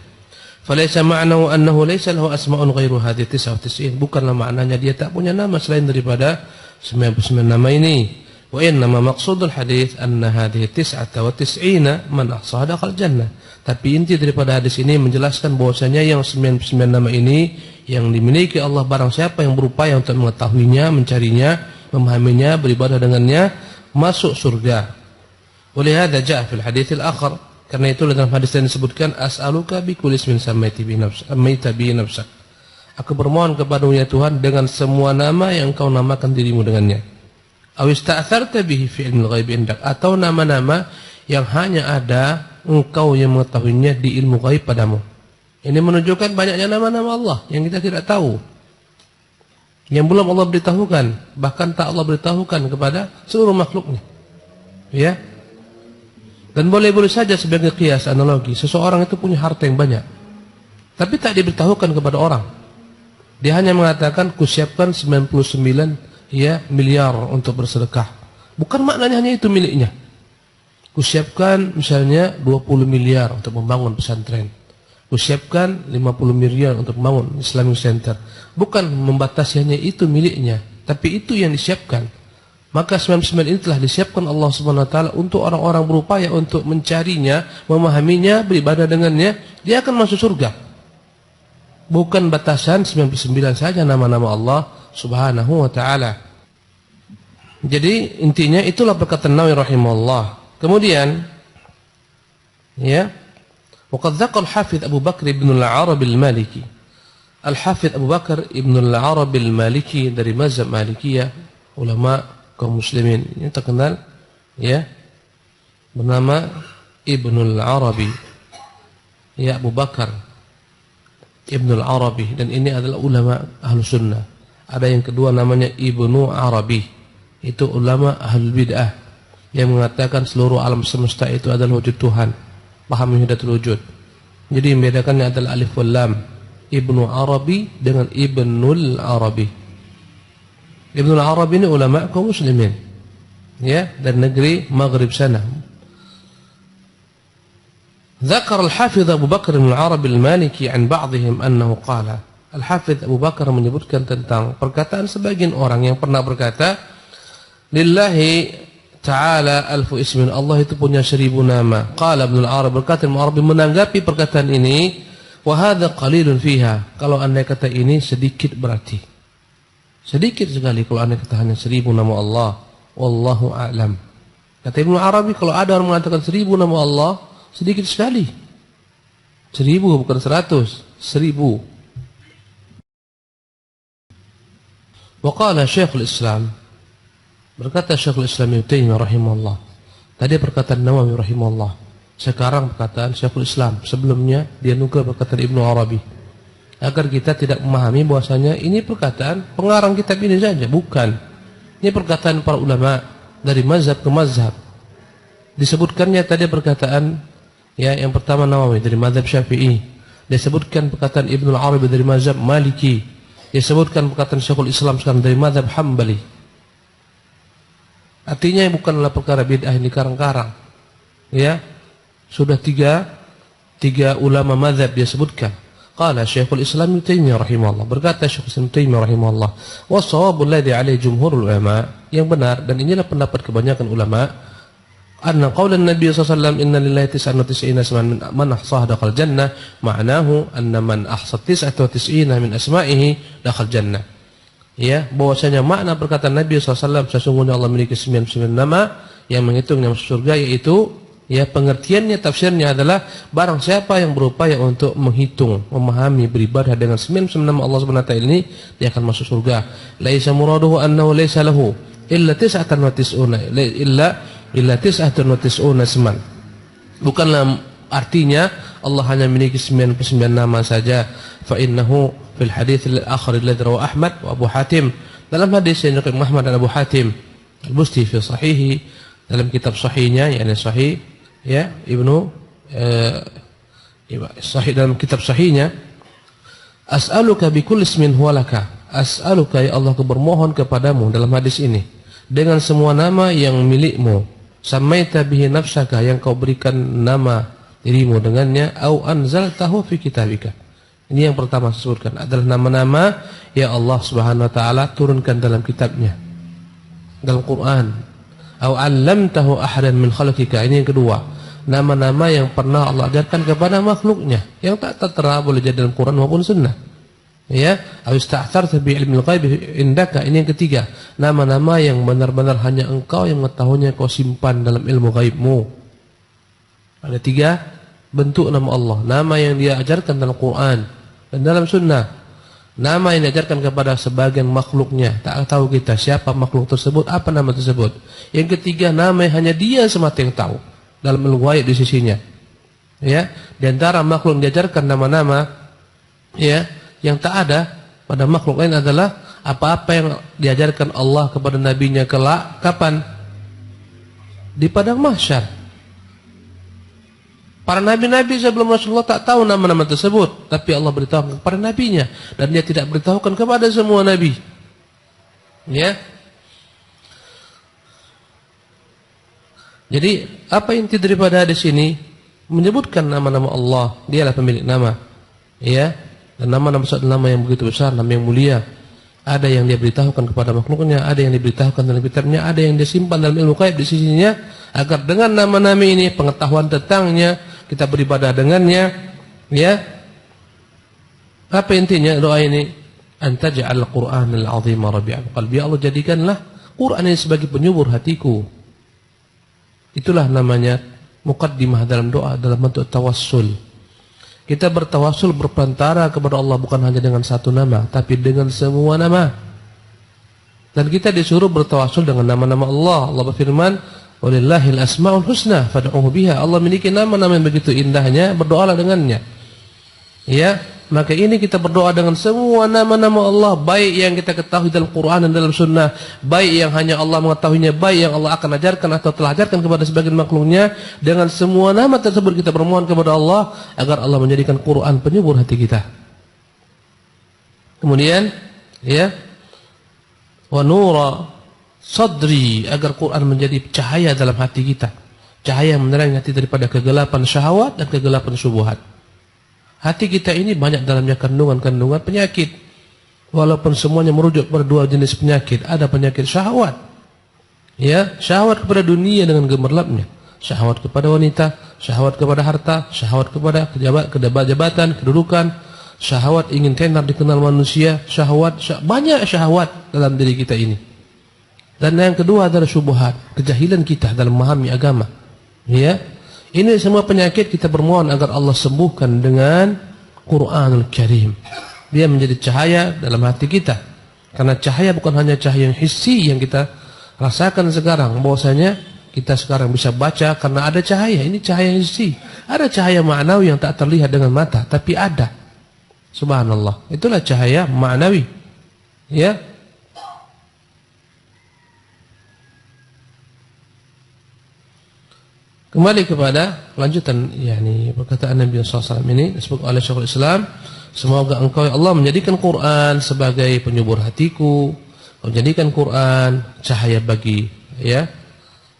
Falaysa ma'nahu annahu laysa lahu asma'un ghairu hadhihi 99, bukanlah maknanya dia tak punya nama selain daripada 99 nama ini. Wa innama maqsudul hadis anna hadhihi 99 man ahsaha dakhala jannah. Tapi inti daripada hadis ini menjelaskan bahwasanya yang 99 nama ini yang dimiliki Allah, barang siapa yang berupaya untuk mengetahuinya, mencarinya, memahaminya, beribadah dengannya, masuk surga. Oleh hadza jaa fil hadits al-akhar, karena itu dalam hadis yang disebutkan as'aluka bi kulli ismin sammaita bi nafsak, aku bermohon kepadamu ya Tuhan dengan semua nama yang engkau namakan dirimu dengannya. Aw ista'tharta bihi fi ilmil ghaib indak, atau nama-nama yang hanya ada engkau yang mengetahuinya di ilmu ghaib padamu. Ini menunjukkan banyaknya nama-nama Allah yang kita tidak tahu, yang belum Allah beritahukan, bahkan tak Allah beritahukan kepada seluruh makhluknya. Ya. Dan boleh-boleh saja sebagai qiyas, analogi, seseorang itu punya harta yang banyak, tapi tak diberitahukan kepada orang. Dia hanya mengatakan kusiapkan 99 miliar untuk bersedekah. Bukan maknanya hanya itu miliknya. Kusiapkan misalnya 20 miliar untuk membangun pesantren. Kusiapkan 50 miliar untuk membangun Islamic Center. Bukan membatasi hanya itu miliknya, tapi itu yang disiapkan. Maka 99 ini telah disiapkan Allah Subhanahu wa taala untuk orang-orang berupaya untuk mencarinya, memahaminya, beribadah dengannya, dia akan masuk surga. Bukan batasan 99 saja nama-nama Allah Subhanahu wa taala. Jadi intinya itulah perkataan Nawawi rahimahullah. Kemudian ya, waqad dzakara al-Hafidz Abu Bakar ibn al-Arabi al-Maliki. Al-Hafidz Abu Bakar ibn al-Arabi al-Maliki dari mazhab Malikiyah, ulama kaum muslimin ini terkenal, ya, bernama Ibnul Arabi, ya, Abu Bakar Ibnul Arabi, dan ini adalah ulama ahlu sunnah. Ada yang kedua namanya Ibnu Arabi, itu ulama ahlul bid'ah yang mengatakan seluruh alam semesta itu adalah wujud Tuhan, paham wahidatul wujud. Jadi yang membedakannya adalah alif wal lam, Ibnu Arabi dengan Ibnul Arabi. Ibnul Arabi ini ulama kaum muslimin, ya, dari negeri Maghrib sana. Dzakar al-Hafidz Abu Bakar bin al-Arabi al-Maliki an ba'dihim annahu qala. Al-Hafidz Abu Bakar menyebutkan tentang perkataan sebagian orang yang pernah berkata, lillahi ta'ala alfu ismin, Allah itu punya 1000 nama. Qala Ibnul Arabi, berkata Ibnul Arabi menanggapi perkataan ini, wa hadza qalilun fiha, kalau andai kata ini sedikit berarti. Sedikit sekali kalau anda kata hanya 1000 nama Allah. Wallahu a'lam. Kata Ibnu Arabi, kalau ada orang mengatakan 1000 nama Allah, sedikit sekali. 1000 bukan 100, 1000. Waqala Syekhul Islam, berkata Syekhul Islam Ibnu Taimiyah rahimahullah. Tadi perkataan Nawawi rahimahullah. Sekarang perkataan Syekhul Islam. Sebelumnya dia nukil perkataan Ibnu Arabi. Agar kita tidak memahami bahwasanya ini perkataan pengarang kitab ini saja, bukan. Ini perkataan para ulama dari mazhab ke mazhab. Disebutkannya tadi perkataan ya yang pertama Nawawi dari mazhab Syafi'i. Disebutkan perkataan Ibnu Arabi dari mazhab Maliki. Disebutkan perkataan Syekhul Islam sekarang dari mazhab Hambali. Artinya bukanlah perkara bid'ah yang dikarang-karang. Ya. Sudah tiga ulama mazhab dia sebutkan. Qala Syekhul Islam Ibnu Taimiyah rahimahullah, berkata Syekhul Islam Ibnu Taimiyah rahimahullah, was-shawabul ladzi alaihi jumhurul ulama, yang benar dan inilah pendapat kebanyakan ulama, anna qaulan Nabi sallallahu alaihi wasallam inna lillahi 99 asman man ahsaha dakhala jannah, ma'nahu anna man ahsa 99 min asma'ihi dakhala jannah. Ya, bahwasanya makna perkataan Nabi sallallahu alaihi wasallam sesungguhnya Allah memiliki 99 nama yang menghitungnya masuk surga, yaitu ya pengertiannya, tafsirnya adalah barang siapa yang berupaya untuk menghitung, memahami, beribadah dengan 99 nama Allah Subhanahu wa taala ini, dia akan masuk surga. Laisa muraduhu annahu laisa lahu illa 99 illa 99 isman. Bukanlah artinya Allah hanya memiliki 99 nama saja. Fa innahu fil hadits al-akhir alladhi rawahu Ahmad wa Abu Hatim, dalam hadis yang diriwayatkan Ahmad dan Abu Hatim al-Busti fi sahihi, dalam kitab sahihnya, yakni sahih ya sahih, dalam kitab sahihnya, as'aluka bi kulli ismin huwa laka, as'aluka ya Allah, bermohon kepadamu dalam hadis ini dengan semua nama yang milikmu, samaita bihi nafsaka, yang kau berikan nama dirimu dengannya, au anzaltahu fi kitabika. Ini yang pertama disebutkan adalah nama-nama ya Allah Subhanahu wa taala turunkan dalam kitabnya, dalam Quran. Au 'allamtahu ahadan min khalqika. Ini yang kedua, nama-nama yang pernah Allah ajarkan kepada makhluknya, yang tak tertera boleh jadi dalam Quran maupun sunnah. Ya, au ista'tharta bi ilmil ghaib indaka. Ini yang ketiga, nama-nama yang benar-benar hanya engkau yang mengetahuinya, kau simpan dalam ilmu gaibmu. Ada 3 bentuk nama Allah. Nama yang dia ajarkan dalam Quran dan dalam sunnah. Nama yang diajarkan kepada sebagian makhluknya, tak tahu kita siapa makhluk tersebut, apa nama tersebut. Yang ketiga, nama yang hanya dia semata yang tahu dalam ilmu ghaib di sisinya. Ya, di antara makhluk yang diajarkan nama-nama ya yang tak ada pada makhluk lain adalah apa-apa yang diajarkan Allah kepada nabinya kelak kapan? Di padang mahsyar. Para nabi-nabi sebelum Rasulullah tak tahu nama-nama tersebut, tapi Allah beritahu kepada nabinya, dan dia tidak beritahukan kepada semua nabi. Ya. Jadi apa inti daripada hadis ini? Menyebutkan nama-nama Allah, dialah pemilik nama. Ya. Dan nama-nama yang begitu besar, nama yang mulia. Ada yang dia beritahukan kepada makhluknya, ada yang diberitahukan dalam kitabnya, ada yang disimpan dalam ilmu ghaib di sisinya, agar dengan nama-nama ini, pengetahuan tentangnya, kita beribadah dengannya. Ya. Apa intinya doa ini? Antaj'al Qur'anal 'azima rabi'a qalbi. Allah jadikanlah Quran ini sebagai penyubur hatiku. Itulah namanya muqaddimah dalam doa, dalam bentuk tawassul. Kita bertawassul, berperantara kepada Allah bukan hanya dengan satu nama, tapi dengan semua nama. Dan kita disuruh bertawassul dengan nama-nama Allah. Allah berfirman, walillahil asmaul husna fad'uhu biha. Allah memiliki nama-nama yang begitu indahnya, berdoalah dengannya. Ya, maka ini kita berdoa dengan semua nama-nama Allah, baik yang kita ketahui dalam Quran dan dalam sunnah, baik yang hanya Allah mengetahuinya, baik yang Allah akan ajarkan atau telah ajarkan kepada sebagian makhluknya. Dengan semua nama tersebut kita bermohon kepada Allah agar Allah menjadikan Quran penyubur hati kita. Kemudian, ya, wa nura sadri, agar Quran menjadi cahaya dalam hati kita, cahaya yang menerangi hati daripada kegelapan syahwat dan kegelapan syubhat. Hati kita ini banyak dalamnya kandungan-kandungan penyakit. Walaupun semuanya merujuk pada 2 jenis penyakit. Ada penyakit syahwat. Ya, syahwat kepada dunia dengan gemerlapnya. Syahwat kepada wanita, syahwat kepada harta, syahwat kepada jabatan, kedudukan, syahwat ingin tenar dikenal manusia, banyak syahwat dalam diri kita ini. Dan yang kedua adalah syubhat, kejahilan kita dalam memahami agama. Ya. Ini semua penyakit kita bermohon agar Allah sembuhkan dengan Quranul Karim. Dia menjadi cahaya dalam hati kita. Karena cahaya bukan hanya cahaya yang hissi yang kita rasakan sekarang, bahwasanya kita sekarang bisa baca karena ada cahaya. Ini cahaya hissi. Ada cahaya ma'nawi yang tak terlihat dengan mata, tapi ada. Subhanallah. Itulah cahaya ma'nawi. Ya. Kembali kepada lanjutan yakni perkataan Nabi SAW ini disebut oleh Syekhul Islam, semoga engkau ya Allah menjadikan Quran sebagai penyubur hatiku, menjadikan Quran cahaya bagi ya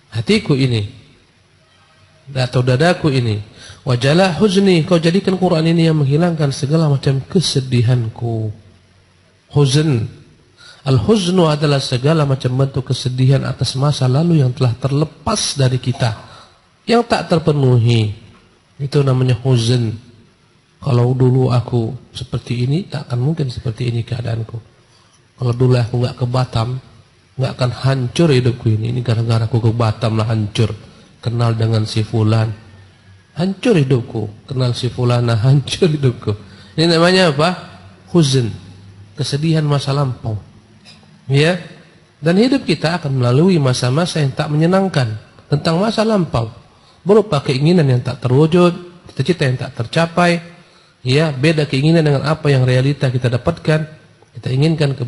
hatiku ini atau dadaku ini, wajalah huzni, kau jadikan Quran ini yang menghilangkan segala macam kesedihanku. Huzn, al-huznu adalah segala macam bentuk kesedihan atas masa lalu yang telah terlepas dari kita, yang tak terpenuhi. Itu namanya huzn. Kalau dulu aku seperti ini, tak akan mungkin seperti ini keadaanku. Kalau dulu aku nggak ke Batam, nggak akan hancur hidupku ini. Ini gara-gara aku ke Batam lah hancur. Kenal dengan si fulan, hancur hidupku. Kenal si fulana, hancur hidupku. Ini namanya apa? Huzn, kesedihan masa lampau. Ya. Dan hidup kita akan melalui masa-masa yang tak menyenangkan tentang masa lampau. Berupa keinginan yang tak terwujud, cita-cita yang tak tercapai, ya, beda keinginan dengan apa yang realita kita dapatkan. Kita inginkan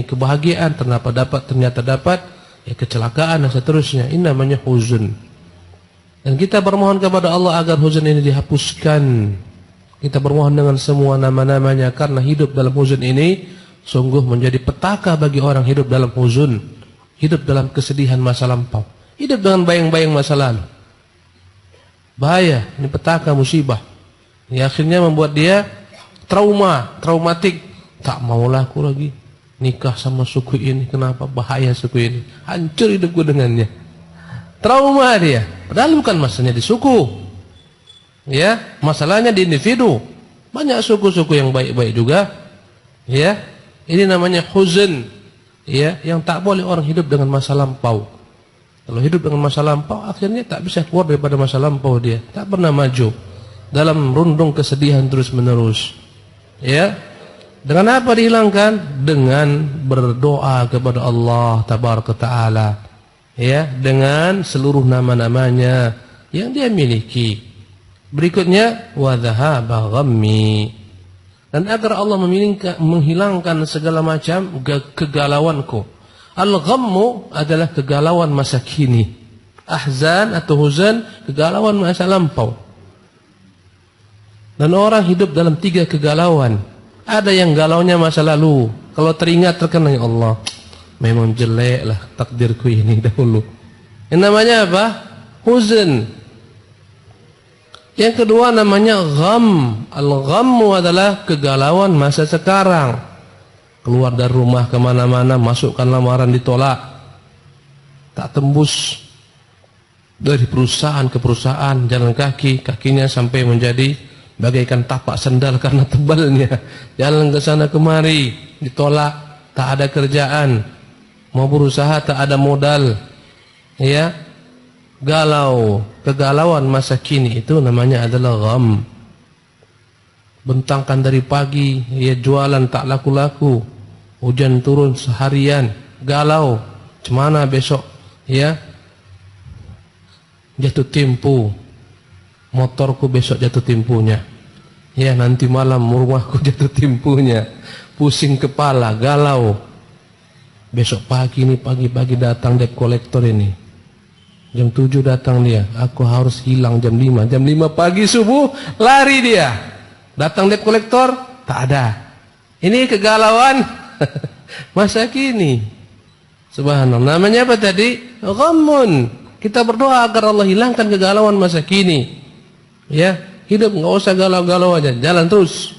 kebahagiaan, ternyata dapat ya kecelakaan dan seterusnya. Ini namanya huzn. Dan kita bermohon kepada Allah agar huzn ini dihapuskan. Kita bermohon dengan semua nama-namanya, karena hidup dalam huzn ini sungguh menjadi petaka bagi orang hidup dalam huzn, hidup dalam kesedihan masa lampau, hidup dengan bayang-bayang masa lalu. Bahaya, ini petaka, musibah. Ya, akhirnya membuat dia traumatik. Tak maulah aku lagi nikah sama suku ini. Kenapa? Bahaya suku ini. Hancur hidupku dengannya. Trauma dia. Padahal bukan masalahnya di suku. Ya, masalahnya di individu. Banyak suku-suku yang baik-baik juga. Ya, ini namanya huzn. Ya, yang tak boleh orang hidup dengan masa lampau. Kalau hidup dengan masa lampau, akhirnya tak bisa keluar daripada masa lampau dia. Tak pernah maju dalam rundung kesedihan terus-menerus. Ya. Dengan apa dihilangkan? Dengan berdoa kepada Allah Tabaraka Ta'ala. Ya, dengan seluruh nama-namanya yang dia miliki. Berikutnya, wa dhahaba ghammi. Dan agar Allah menghilangkan segala macam kegalauanku. Al-ghammu adalah kegalauan masa kini. Ahzan atau huzan, kegalauan masa lampau. Dan orang hidup dalam 3 kegalauan. Ada yang galaunya masa lalu. Kalau teringat terkena, ya Allah, memang jelek lah takdirku ini dahulu. Yang namanya apa? Huzn. Yang kedua namanya gham. Al-ghammu adalah kegalauan masa sekarang. Keluar dari rumah kemana-mana, masukkan lamaran ditolak, tak tembus, dari perusahaan ke perusahaan, jalan kaki, kakinya sampai menjadi bagaikan tapak sandal karena tebalnya, jalan ke sana kemari, ditolak, tak ada kerjaan, mau berusaha tak ada modal, ya, galau, kegalauan masa kini itu namanya adalah gham. Bentangkan dari pagi, ya jualan tak laku-laku. Hujan turun seharian, galau, cemana besok, ya, jatuh tempo, motorku besok jatuh temponya, ya, nanti malam rumahku jatuh temponya, pusing kepala, galau, besok pagi ini pagi-pagi datang debt collector ini, jam 7 datang dia, aku harus hilang jam 5 pagi subuh, lari dia, datang debt collector, tak ada. Ini kegalauan masa kini. Subhanallah. Namanya apa tadi? Ghammun. Kita berdoa agar Allah hilangkan kegalauan masa kini. Ya, hidup enggak usah galau-galau aja, jalan terus.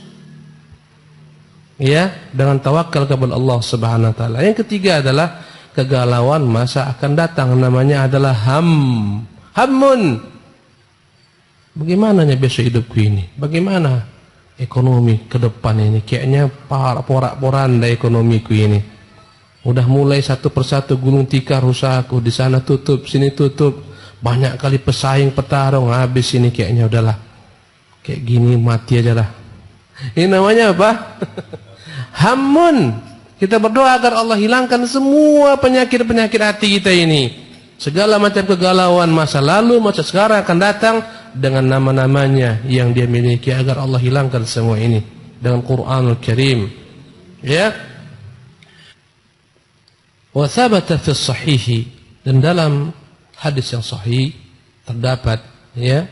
Ya, dengan tawakal kepada Allah Subhanahu wa taala. Yang ketiga adalah kegalauan masa akan datang, namanya adalah hammun. Bagaimananya besok hidupku ini? Bagaimana ekonomi ke depan ini? Kayaknya porak-poranda ekonomiku ini. Udah mulai satu persatu gulung tikar rusak, di sana tutup, sini tutup. Banyak kali pesaing petarung, habis ini kayaknya udahlah. Kayak gini mati aja lah. Ini namanya apa? Hammun. Kita berdoa agar Allah hilangkan semua penyakit-penyakit hati kita ini. Segala macam kegalauan masa lalu, masa sekarang akan datang dengan nama-namanya yang dia miliki, agar Allah hilangkan semua ini dengan Qur'anul Karim. Ya. Wa thabata fi sahihi, dan dalam hadis yang sahih terdapat ya,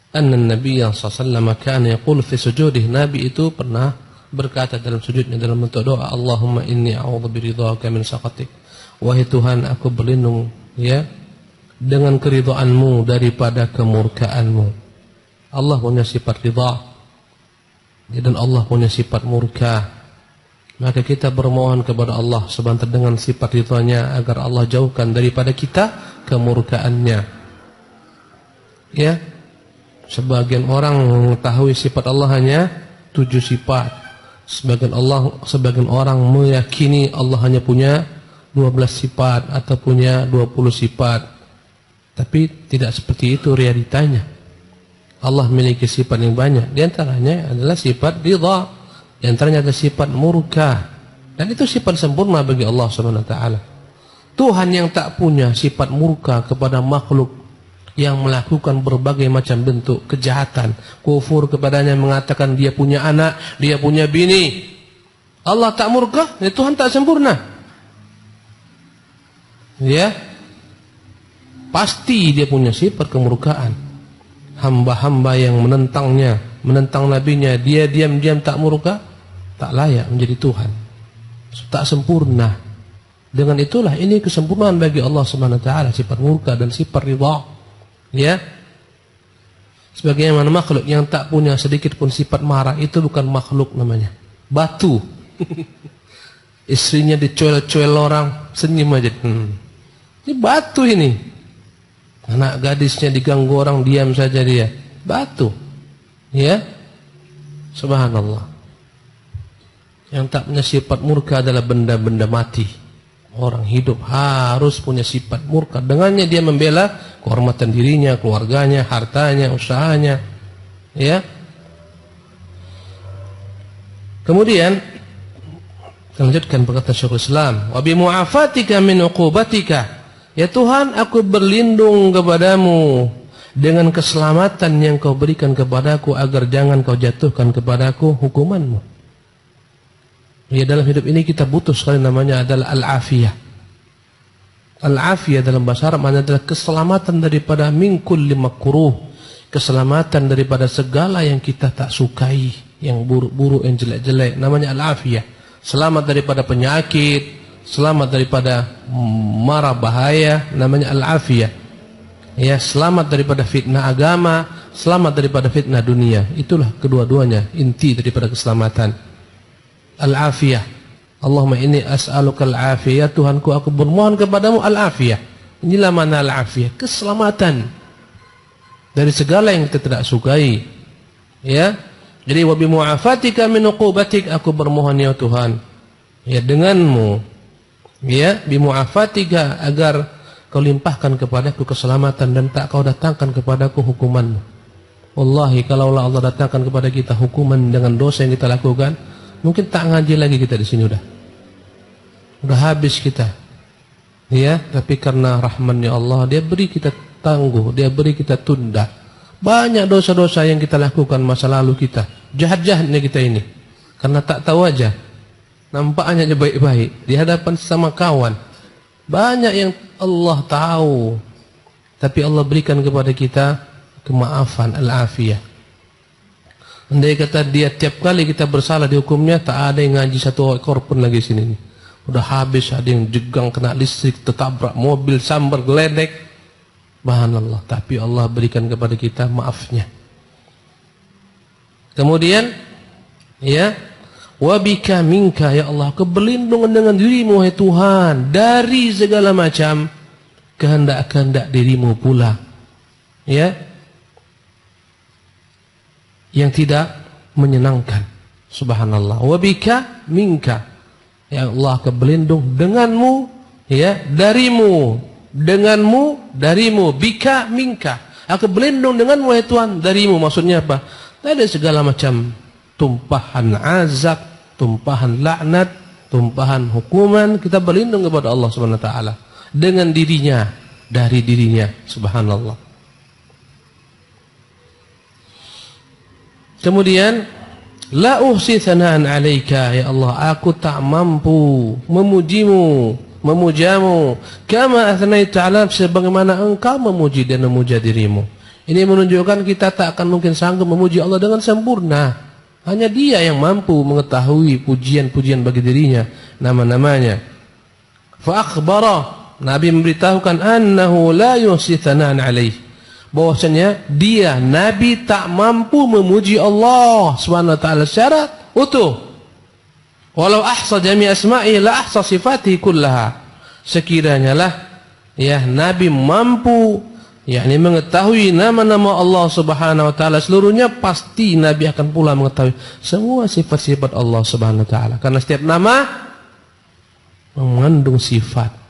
anna Nabi sallallahu alaihi wasallam kana yaqul fi sujudih, Nabi itu pernah berkata dalam sujudnya dalam bentuk doa, Allahumma inni a'udzu biridhaka min sakhatik. Wahai Tuhan, aku berlindung ya dengan keridhaanmu daripada kemurkaanmu. Allah punya sifat ridha dan Allah punya sifat murka. Maka kita bermohon kepada Allah sebantar dengan sifat ridhanya agar Allah jauhkan daripada kita kemurkaannya. Ya. Sebagian orang mengetahui sifat Allah hanya 7 sifat. Sebagian orang meyakini Allah hanya punya 12 sifat atau punya 20 sifat. Tapi tidak seperti itu realitanya. Allah memiliki sifat yang banyak. Di antaranya adalah sifat ridha, di antaranya ada sifat murka. Dan itu sifat sempurna bagi Allah Subhanahu wa taala. Tuhan yang tak punya sifat murka kepada makhluk yang melakukan berbagai macam bentuk kejahatan, kufur kepadanya, mengatakan dia punya anak, dia punya bini. Allah tak murka, ya Tuhan tak sempurna. Ya. Pasti dia punya sifat kemurkaan. Hamba-hamba yang menentangnya, menentang nabinya, dia diam-diam tak murka, tak layak menjadi Tuhan. Tak sempurna. Dengan itulah ini kesempurnaan bagi Allah Subhanahu wa taala, sifat murka dan sifat ridha. Ya. Sebagaimana makhluk yang tak punya sedikit pun sifat marah, itu bukan makhluk namanya. Batu. Istrinya dicuel-cuel orang, senyum aja. Ini batu ini. Anak gadisnya diganggu orang, diam saja dia. Batu. Ya. Subhanallah. Yang tak punya sifat murka adalah benda-benda mati. Orang hidup harus punya sifat murka. Dengannya dia membela kehormatan dirinya, keluarganya, hartanya, usahanya. Ya. Kemudian lanjutkan perkataan Syekhul Islam, wa bi mu'afatika min uqubatika. Ya Tuhan, aku berlindung kepadamu dengan keselamatan yang kau berikan kepadaku, agar jangan kau jatuhkan kepadaku hukumanmu. Ya, dalam hidup ini kita butuh sekali namanya adalah al-afiyah. Al-afiyah dalam bahasa Arab adalah keselamatan daripada min kulli makruh, keselamatan daripada segala yang kita tak sukai, yang buruk-buruk, yang jelek-jelek, namanya al-afiyah. Selamat daripada penyakit, selamat daripada mara bahaya, namanya al-afiyah. Ya, selamat daripada fitnah agama, selamat daripada fitnah dunia. Itulah kedua-duanya inti daripada keselamatan. Al-afiyah. Allahumma inni as'aluka al-afiyah. Tuhanku, aku bermohon kepadamu al-afiyah. Inilah mana al-afiyah, keselamatan dari segala yang kita tidak sukai. Ya. Jadi wa bi mu'afatika min uqubatik, aku bermohon ya Tuhan, ya denganmu, ya bi mu'afatika, agar kau limpahkan kepadaku keselamatan dan tak kau datangkan kepadaku hukumanmu. Wallahi, kalau Allah datangkan kepada kita hukuman dengan dosa yang kita lakukan, mungkin tak ngaji lagi kita di sini, udah habis kita. Ya, tapi karena rahman-Nya Allah, dia beri kita tangguh, dia beri kita tunda. Banyak dosa-dosa yang kita lakukan masa lalu kita, jahat-jahatnya kita ini, karena tak tahu aja, nampaknya aja baik-baik di hadapan sama kawan. Banyak yang Allah tahu, tapi Allah berikan kepada kita kemaafan, al-afiyah. Andai kata dia tiap kali kita bersalah dihukumnya, tak ada yang ngaji satu ekor pun lagi sini. Udah habis, ada yang jegang kena listrik, tertabrak mobil, sambar, geledek. Subhanallah, tapi Allah berikan kepada kita maafnya. Kemudian, ya, wabika minka, ya Allah, aku berlindung dengan dirimu, ya Tuhan, dari segala macam kehendak-kehendak dirimu pula. Ya. Yang tidak menyenangkan. Subhanallah. Wabika minka. Ya Allah akan berlindung denganmu, ya, darimu, denganmu, darimu, bika, minka. Aku berlindung denganmu ya Tuhan, darimu. Maksudnya apa? Ada segala macam tumpahan azab, tumpahan laknat, tumpahan hukuman, kita berlindung kepada Allah Subhanahu wa taala dengan dirinya, dari dirinya. Subhanallah. Kemudian la uhsi thanaan 'alaika, ya Allah, aku tak mampu memujimu, memujamu kama athnaita 'ala, sebagaimana engkau memuji dan memuja dirimu. Ini menunjukkan kita tak akan mungkin sanggup memuji Allah dengan sempurna. Hanya Dia yang mampu mengetahui pujian-pujian bagi dirinya, nama-namanya. Fa akhbara, Nabi memberitahukan annahu la yuhsi thanaan 'alaihi, bahwasanya dia Nabi tak mampu memuji Allah Subhanahu wa taala secara utuh. Walau ahsa jami' asma'i la ahsa sifatihi kullaha. Sekiranya lah ya Nabi mampu yakni mengetahui nama-nama Allah Subhanahu wa taala seluruhnya, pasti Nabi akan pula mengetahui semua sifat-sifat Allah Subhanahu wa taala, karena setiap nama mengandung sifat.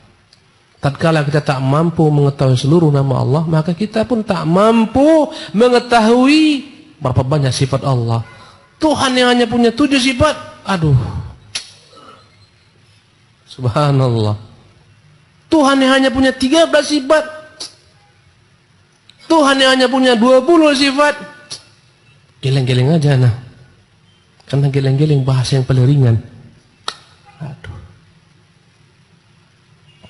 Tatkala kita tak mampu mengetahui seluruh nama Allah, maka kita pun tak mampu mengetahui berapa banyak sifat Allah. Tuhan yang hanya punya 7 sifat, aduh, subhanallah. Tuhan yang hanya punya 13 sifat, Tuhan yang hanya punya 20 sifat, geleng-geleng aja nah. Karena geleng-geleng bahasa yang paling ringan. Aduh,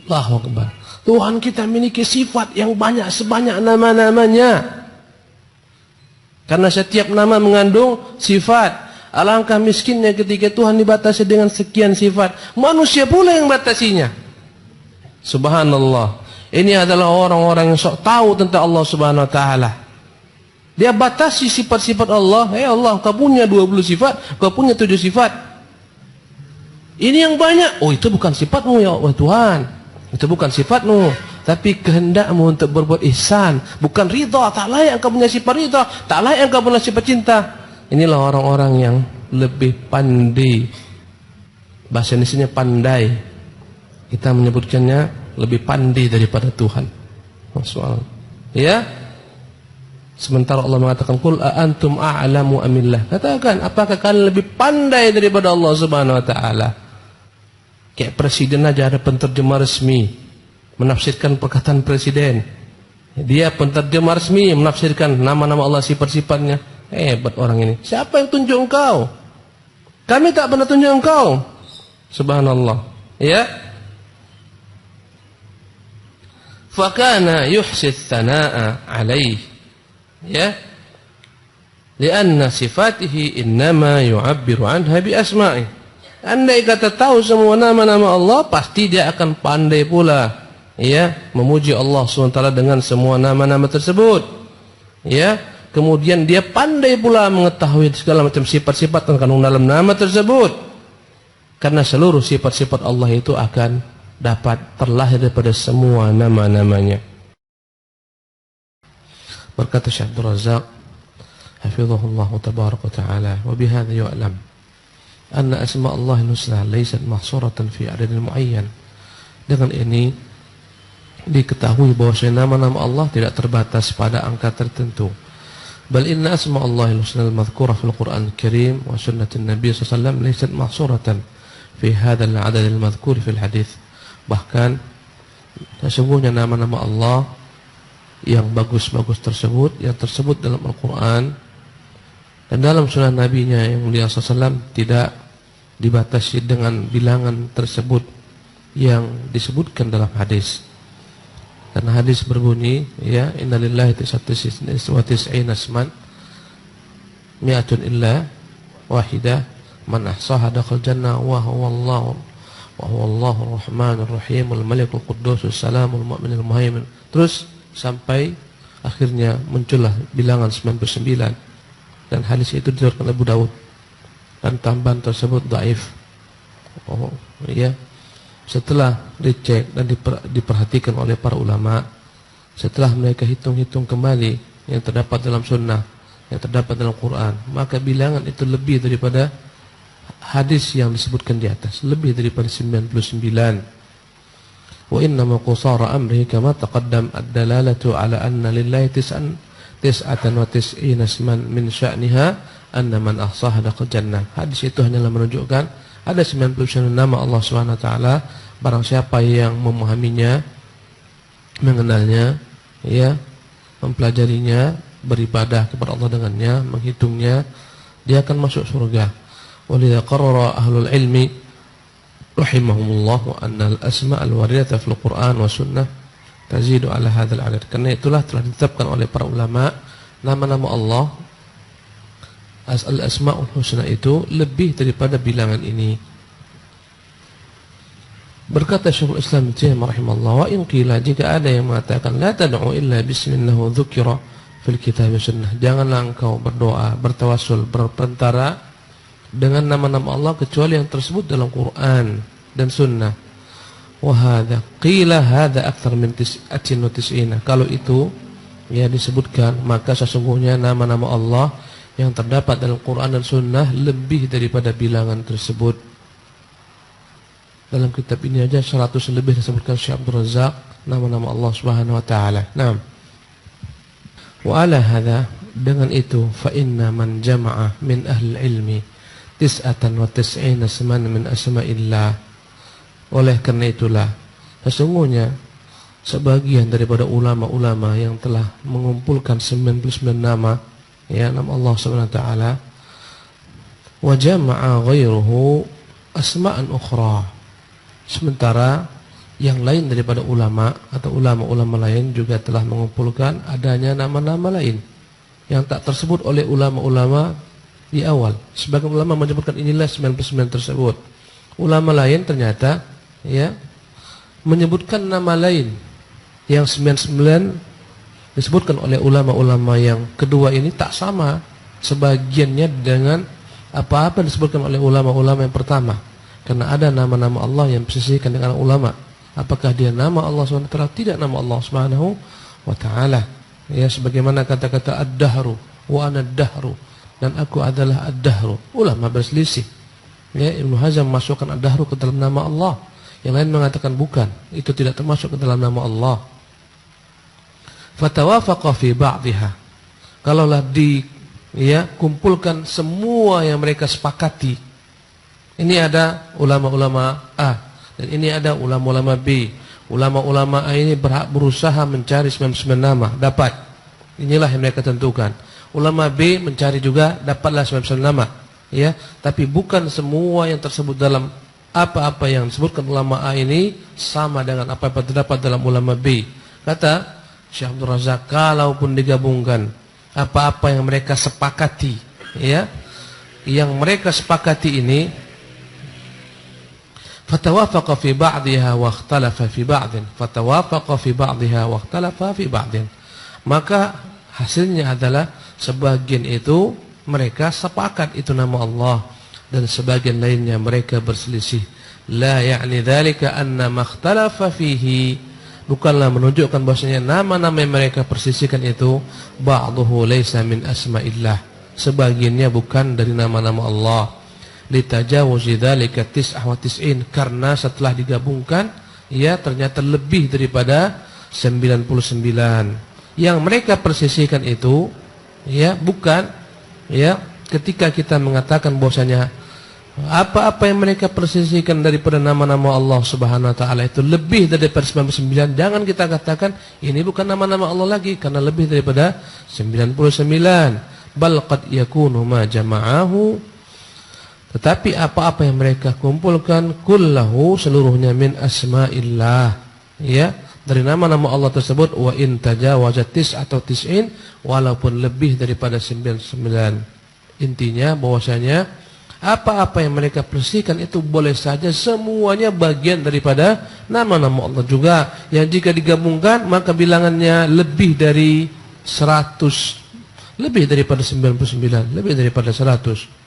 Allahu Akbar. Tuhan kita memiliki sifat yang banyak sebanyak nama-namanya. Karena setiap nama mengandung sifat. Alangkah miskinnya ketika Tuhan dibatasi dengan sekian sifat, manusia pula yang batasinya. Subhanallah. Ini adalah orang-orang yang sok tahu tentang Allah Subhanahu wa taala. Dia batasi sifat-sifat Allah. Allah, kau punya 20 sifat, kau punya 7 sifat. Ini yang banyak. Oh, itu bukan sifatmu ya Allah Tuhan. Itu bukan sifatmu, tapi kehendakmu untuk berbuat ihsan, bukan ridha. Tak layak engkau punya sifat ridha, tak layak engkau punya sifat cinta. Inilah orang-orang yang lebih pandai. Bahasa Indonesia pandai. Kita menyebutkannya lebih pandai daripada Tuhan. Maksudnya, ya. Sementara Allah mengatakan qul a antum a'lamu amillah. Katakan, apakah kalian lebih pandai daripada Allah Subhanahu wa taala? Kayak presiden aja ada penterjemah resmi menafsirkan perkataan presiden. Dia penterjemah resmi menafsirkan nama-nama Allah, sifat-sifatnya. Hebat orang ini. Siapa yang tunjuk engkau? Kami tak pernah tunjuk engkau. Subhanallah. Ya. Fakana yuhsi tsanaa alaih. Ya. Lianna sifatihi innama yu'abbiru anha bi asma'i. Andai kata tahu semua nama-nama Allah, pasti dia akan pandai pula, ya, memuji Allah SWT dengan semua nama-nama tersebut, ya. Kemudian dia pandai pula mengetahui segala macam sifat-sifat yang terkandung dalam nama tersebut, karena seluruh sifat-sifat Allah itu akan dapat terlahir daripada semua nama-namanya. Berkata Syekh Abdul Razak hafizahullah tabaraka wa ta'ala, wa bihadza yu'lam anna asma' Allahil husna laysat mahsuratan fi adadin muayyan. Dengan ini diketahui bahwa nama-nama Allah tidak terbatas pada angka tertentu. Bal inna asma' Allahil husna al-madhkurah fil Qur'an al-Karim wa sunnatin Nabi sallallahu alaihi wasallam laysat mahsuratan fi hadzal adad al-madhkur fil hadits. Bahkan sesungguhnya nama-nama Allah yang bagus-bagus tersebut, yang tersebut dalam Al-Qur'an dan dalam sunnah Nabi-Nya yang mulia SAW tidak dibatasi dengan bilangan tersebut yang disebutkan dalam hadis. Karena hadis berbunyi, ya, innalillahi tis'atin asman mi'atun illa wahidah man ahsaha dakhal jannah wa huwa Allahu rahmanur rahim al malikul quddus salamul mu'minul muhaimin. Terus sampai akhirnya muncullah bilangan 99. Dan hadis itu diriwayatkan oleh Abu Daud, dan tambahan tersebut dhaif. Oh, ya. Setelah dicek dan diperhatikan oleh para ulama, setelah mereka hitung-hitung kembali yang terdapat dalam sunnah, yang terdapat dalam Quran, maka bilangan itu lebih daripada hadis yang disebutkan di atas, lebih daripada 99. Wa inna ma qusara amrihi kama taqaddam ad-dalalatu ala anna lillahi tis'atan wa tis'ina isman min sya'niha anna man ahsaha dakhala jannah. Hadis itu hanyalah menunjukkan ada 99 nama Allah Subhanahu wa taala, barang siapa yang memahaminya, mengenalnya, ya, mempelajarinya, beribadah kepada Allah dengannya, menghitungnya, dia akan masuk surga. Walidha qarrara ahlul ilmi rahimahumullah anna al-asma' al-waridata fil Qur'an wa sunnah tazidu ala hadzal adad. Karena itulah telah ditetapkan oleh para ulama nama-nama Allah al-asma'ul husna itu lebih daripada bilangan ini. Berkata Syekhul Islam Ibnu Taimiyah rahimahullah, wa in qila, jika ada yang mengatakan la tad'u illa bismillah dzukira fil kitab wa sunnah, janganlah engkau berdoa, bertawassul, berperantara dengan nama-nama Allah kecuali yang tersebut dalam Quran dan Sunnah. Wahada qila hada akthar min tis'atin wa tis'ina. Kalau itu ya disebutkan, maka sesungguhnya nama-nama Allah yang terdapat dalam Quran dan Sunnah lebih daripada bilangan tersebut. Dalam kitab ini aja 100 lebih disebutkan Syekh Abdul Razak nama-nama Allah Subhanahu wa taala. Naam. Wa ala hadha, dengan itu, fa inna man jama'a min ahli ilmi tis'atan wa tis'ina isman min asma'illah. Oleh karena itulah sesungguhnya sebagian daripada ulama-ulama yang telah mengumpulkan 99 nama, ya, nama Allah Subhanahu wa taala, wa jama'a ghairuhu asma'an ukhra. Sementara yang lain daripada ulama atau ulama-ulama lain juga telah mengumpulkan adanya nama-nama lain yang tak tersebut oleh ulama-ulama di awal. Sebagian ulama menyebutkan inilah 99 tersebut. Ulama lain ternyata, ya, menyebutkan nama lain yang 99 disebutkan oleh ulama-ulama yang kedua ini tak sama sebagiannya dengan apa-apa disebutkan oleh ulama-ulama yang pertama. Karena ada nama-nama Allah yang disisihkan dengan ulama. Apakah dia nama Allah SWT? Tidak nama Allah Subhanahu wa taala. Ya, sebagaimana kata-kata ad-dahru wa ana ad-dahru, dan aku adalah ad-dahru. Ulama berselisih. Ya, Ibnu Hazm masukkan ad-dahru ke dalam nama Allah. Yang lain mengatakan bukan, itu tidak termasuk ke dalam nama Allah. Fatawafaqa fi ba'dihha. Kalaulah kumpulkan semua yang mereka sepakati. Ini ada ulama-ulama A dan ini ada ulama-ulama B. Ulama-ulama A ini berusaha mencari 99 nama, dapat. Inilah yang mereka tentukan. Ulama B mencari juga, dapatlah 99 nama, ya. Tapi bukan semua yang tersebut dalam apa-apa yang disebutkan ulama A ini sama dengan apa-apa terdapat dalam ulama B. Kata Syekh Abdul Razak, kalaupun digabungkan apa-apa yang mereka sepakati, ya, yang mereka sepakati ini, fatawafaqa fi ba'dihha wa ikhtalafa fi ba'din, fatawafaqa fi ba'dihha wa ikhtalafa fi ba'din, maka hasilnya adalah sebagian itu mereka sepakat itu nama Allah dan sebagian lainnya mereka berselisih. La ya'ni dzalika anna makhtalafa fihi, bukanlah menunjukkan bahwasanya nama-nama yang mereka persisihkan itu ba'dhuhu laisa min asma'illah, sebagiannya bukan dari nama-nama Allah. Litajawuzi dzalika tis'ah wa tis'in, karena setelah digabungkan, ya, ternyata lebih daripada 99 yang mereka persisihkan itu, ya, bukan, ya, ketika kita mengatakan bahwasanya apa-apa yang mereka persisihkan daripada nama-nama Allah Subhanahu wa taala itu lebih daripada 99, jangan kita katakan ini bukan nama-nama Allah lagi karena lebih daripada 99. Bal qad yakunu ma jama'ahu, tetapi apa-apa yang mereka kumpulkan kullahu, seluruhnya min asma'illah, ya, dari nama-nama Allah tersebut, wa in tajawazat atau tis'in, walaupun lebih daripada 99. Intinya bahwasanya apa-apa yang mereka persisihkan itu boleh saja semuanya bagian daripada nama-nama Allah juga, yang jika digabungkan maka bilangannya lebih dari 100, lebih daripada 99, lebih daripada 100.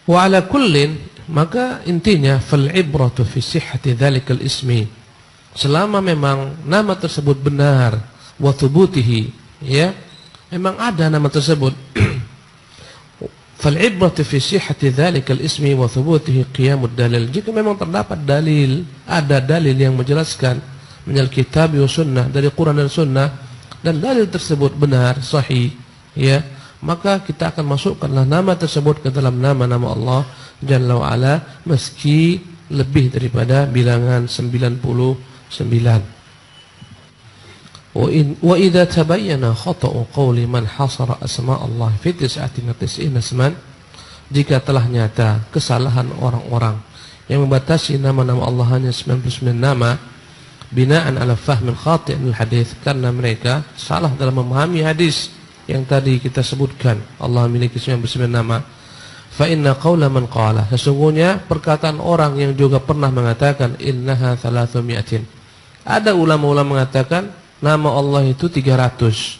Wa ala kullin, maka intinya fal ibratu fi sihhati dzalikal ismi, selama memang nama tersebut benar, wa thubutihi, ya, memang ada nama tersebut, Fal'ibratu fi sihhati dzalikal ismi wa thubutihi qiyamud dalil. Jika memang terdapat dalil, ada dalil yang menjelaskan minal kitab wa sunnah, dari Quran dan sunnah, dan dalil tersebut benar, sahih, ya, maka kita akan masukkanlah nama tersebut ke dalam nama-nama Allah Jalla wa Ala, meski lebih daripada bilangan 99. Wa idza tabayyana khata'u qawli man hasara asma Allah fi 99 isman, jika telah nyata kesalahan orang-orang yang membatasi nama-nama Allah hanya 99 nama, binaan ala fahmin khati'il hadis, karena mereka salah dalam memahami hadis yang tadi kita sebutkan, Allah memiliki 99 nama. Fa inna qawla man qala, sesungguhnya perkataan orang yang juga pernah mengatakan innaha 300. Ada ulama-ulama mengatakan nama Allah itu 300.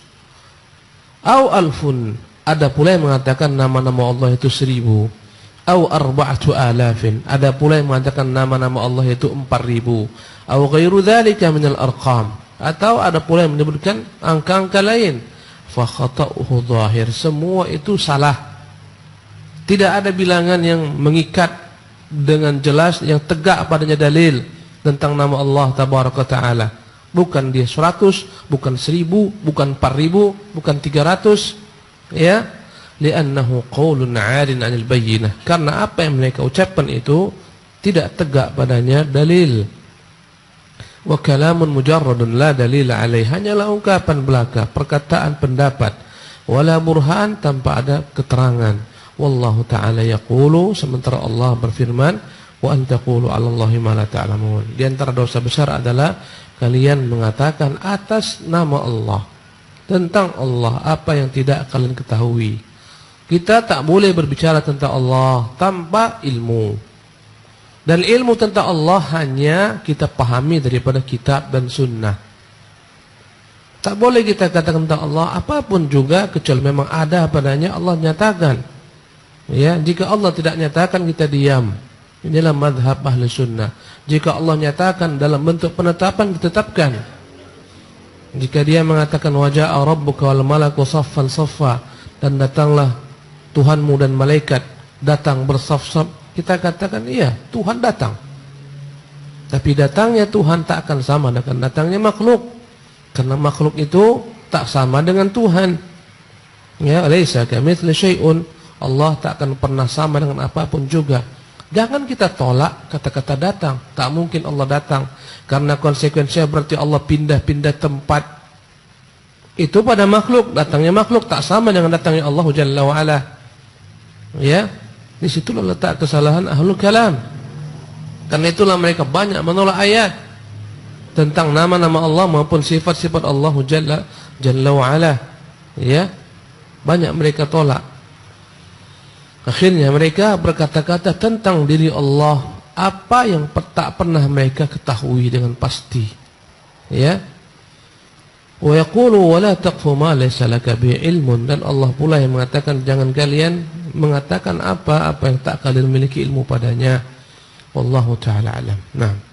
Au alfun, ada pula yang mengatakan nama-nama Allah itu 1000. Au 4000, ada pula yang mengatakan nama-nama Allah itu 4000. Au ghairu dzalika minal arqam, atau ada pula yang menyebutkan angka-angka lain. Fa khata'uhu zahir, semua itu salah. Tidak ada bilangan yang mengikat dengan jelas yang tegak padanya dalil tentang nama Allah tabaraka taala. Bukan dia 100, bukan 1000, bukan 4000, bukan 300, ya. Li'annahu qaulun 'arin 'anil bayyinah, karena apa yang mereka ucapkan itu tidak tegak padanya dalil. Wa kalamun mujarradun la dalila 'alaihi, hanyalah ungkapan belaka, perkataan pendapat, wala burhan, tanpa ada keterangan. Wallahu ta'ala yaqulu, sementara Allah berfirman, wa an taqulu 'ala Allahi ma la ta'lamun. Di antara dosa besar adalah kalian mengatakan atas nama Allah, tentang Allah, apa yang tidak kalian ketahui. Kita tak boleh berbicara tentang Allah tanpa ilmu. Dan ilmu tentang Allah hanya kita pahami daripada kitab dan sunnah. Tak boleh kita katakan tentang Allah apapun juga kecuali memang ada padanya Allah nyatakan. Ya, jika Allah tidak nyatakan, kita diam. Inilah madhab ahli sunnah. Jika Allah nyatakan dalam bentuk penetapan, ditetapkan. Jika dia mengatakan waja'a rabbuka wal malaku saffan saffa, dan datanglah Tuhanmu dan malaikat datang bersaf-saf, kita katakan iya, Tuhan datang. Tapi datangnya Tuhan tak akan sama dengan datangnya makhluk, karena makhluk itu tak sama dengan Tuhan. Ya, laisa kamitsli syai'un, Allah tak akan pernah sama dengan apapun juga. Jangan kita tolak kata-kata datang. Tak mungkin Allah datang, karena konsekuensinya berarti Allah pindah-pindah tempat. Itu pada makhluk, datangnya makhluk tak sama dengan datangnya Allah Jalla wa Ala. Ya, di situlah letak kesalahan ahlul kalam. Karena itulah mereka banyak menolak ayat tentang nama-nama Allah maupun sifat-sifat Allah Jalla wa Ala. Ya, banyak mereka tolak. Akhirnya mereka berkata-kata tentang diri Allah apa yang tak pernah mereka ketahui dengan pasti. Ya. Wa yaqulu wa la taqfu ma laysa laka bi ilmun, dan Allah pula yang mengatakan jangan kalian mengatakan apa yang tak kalian memiliki ilmu padanya. Wallahu taala alam. Nah.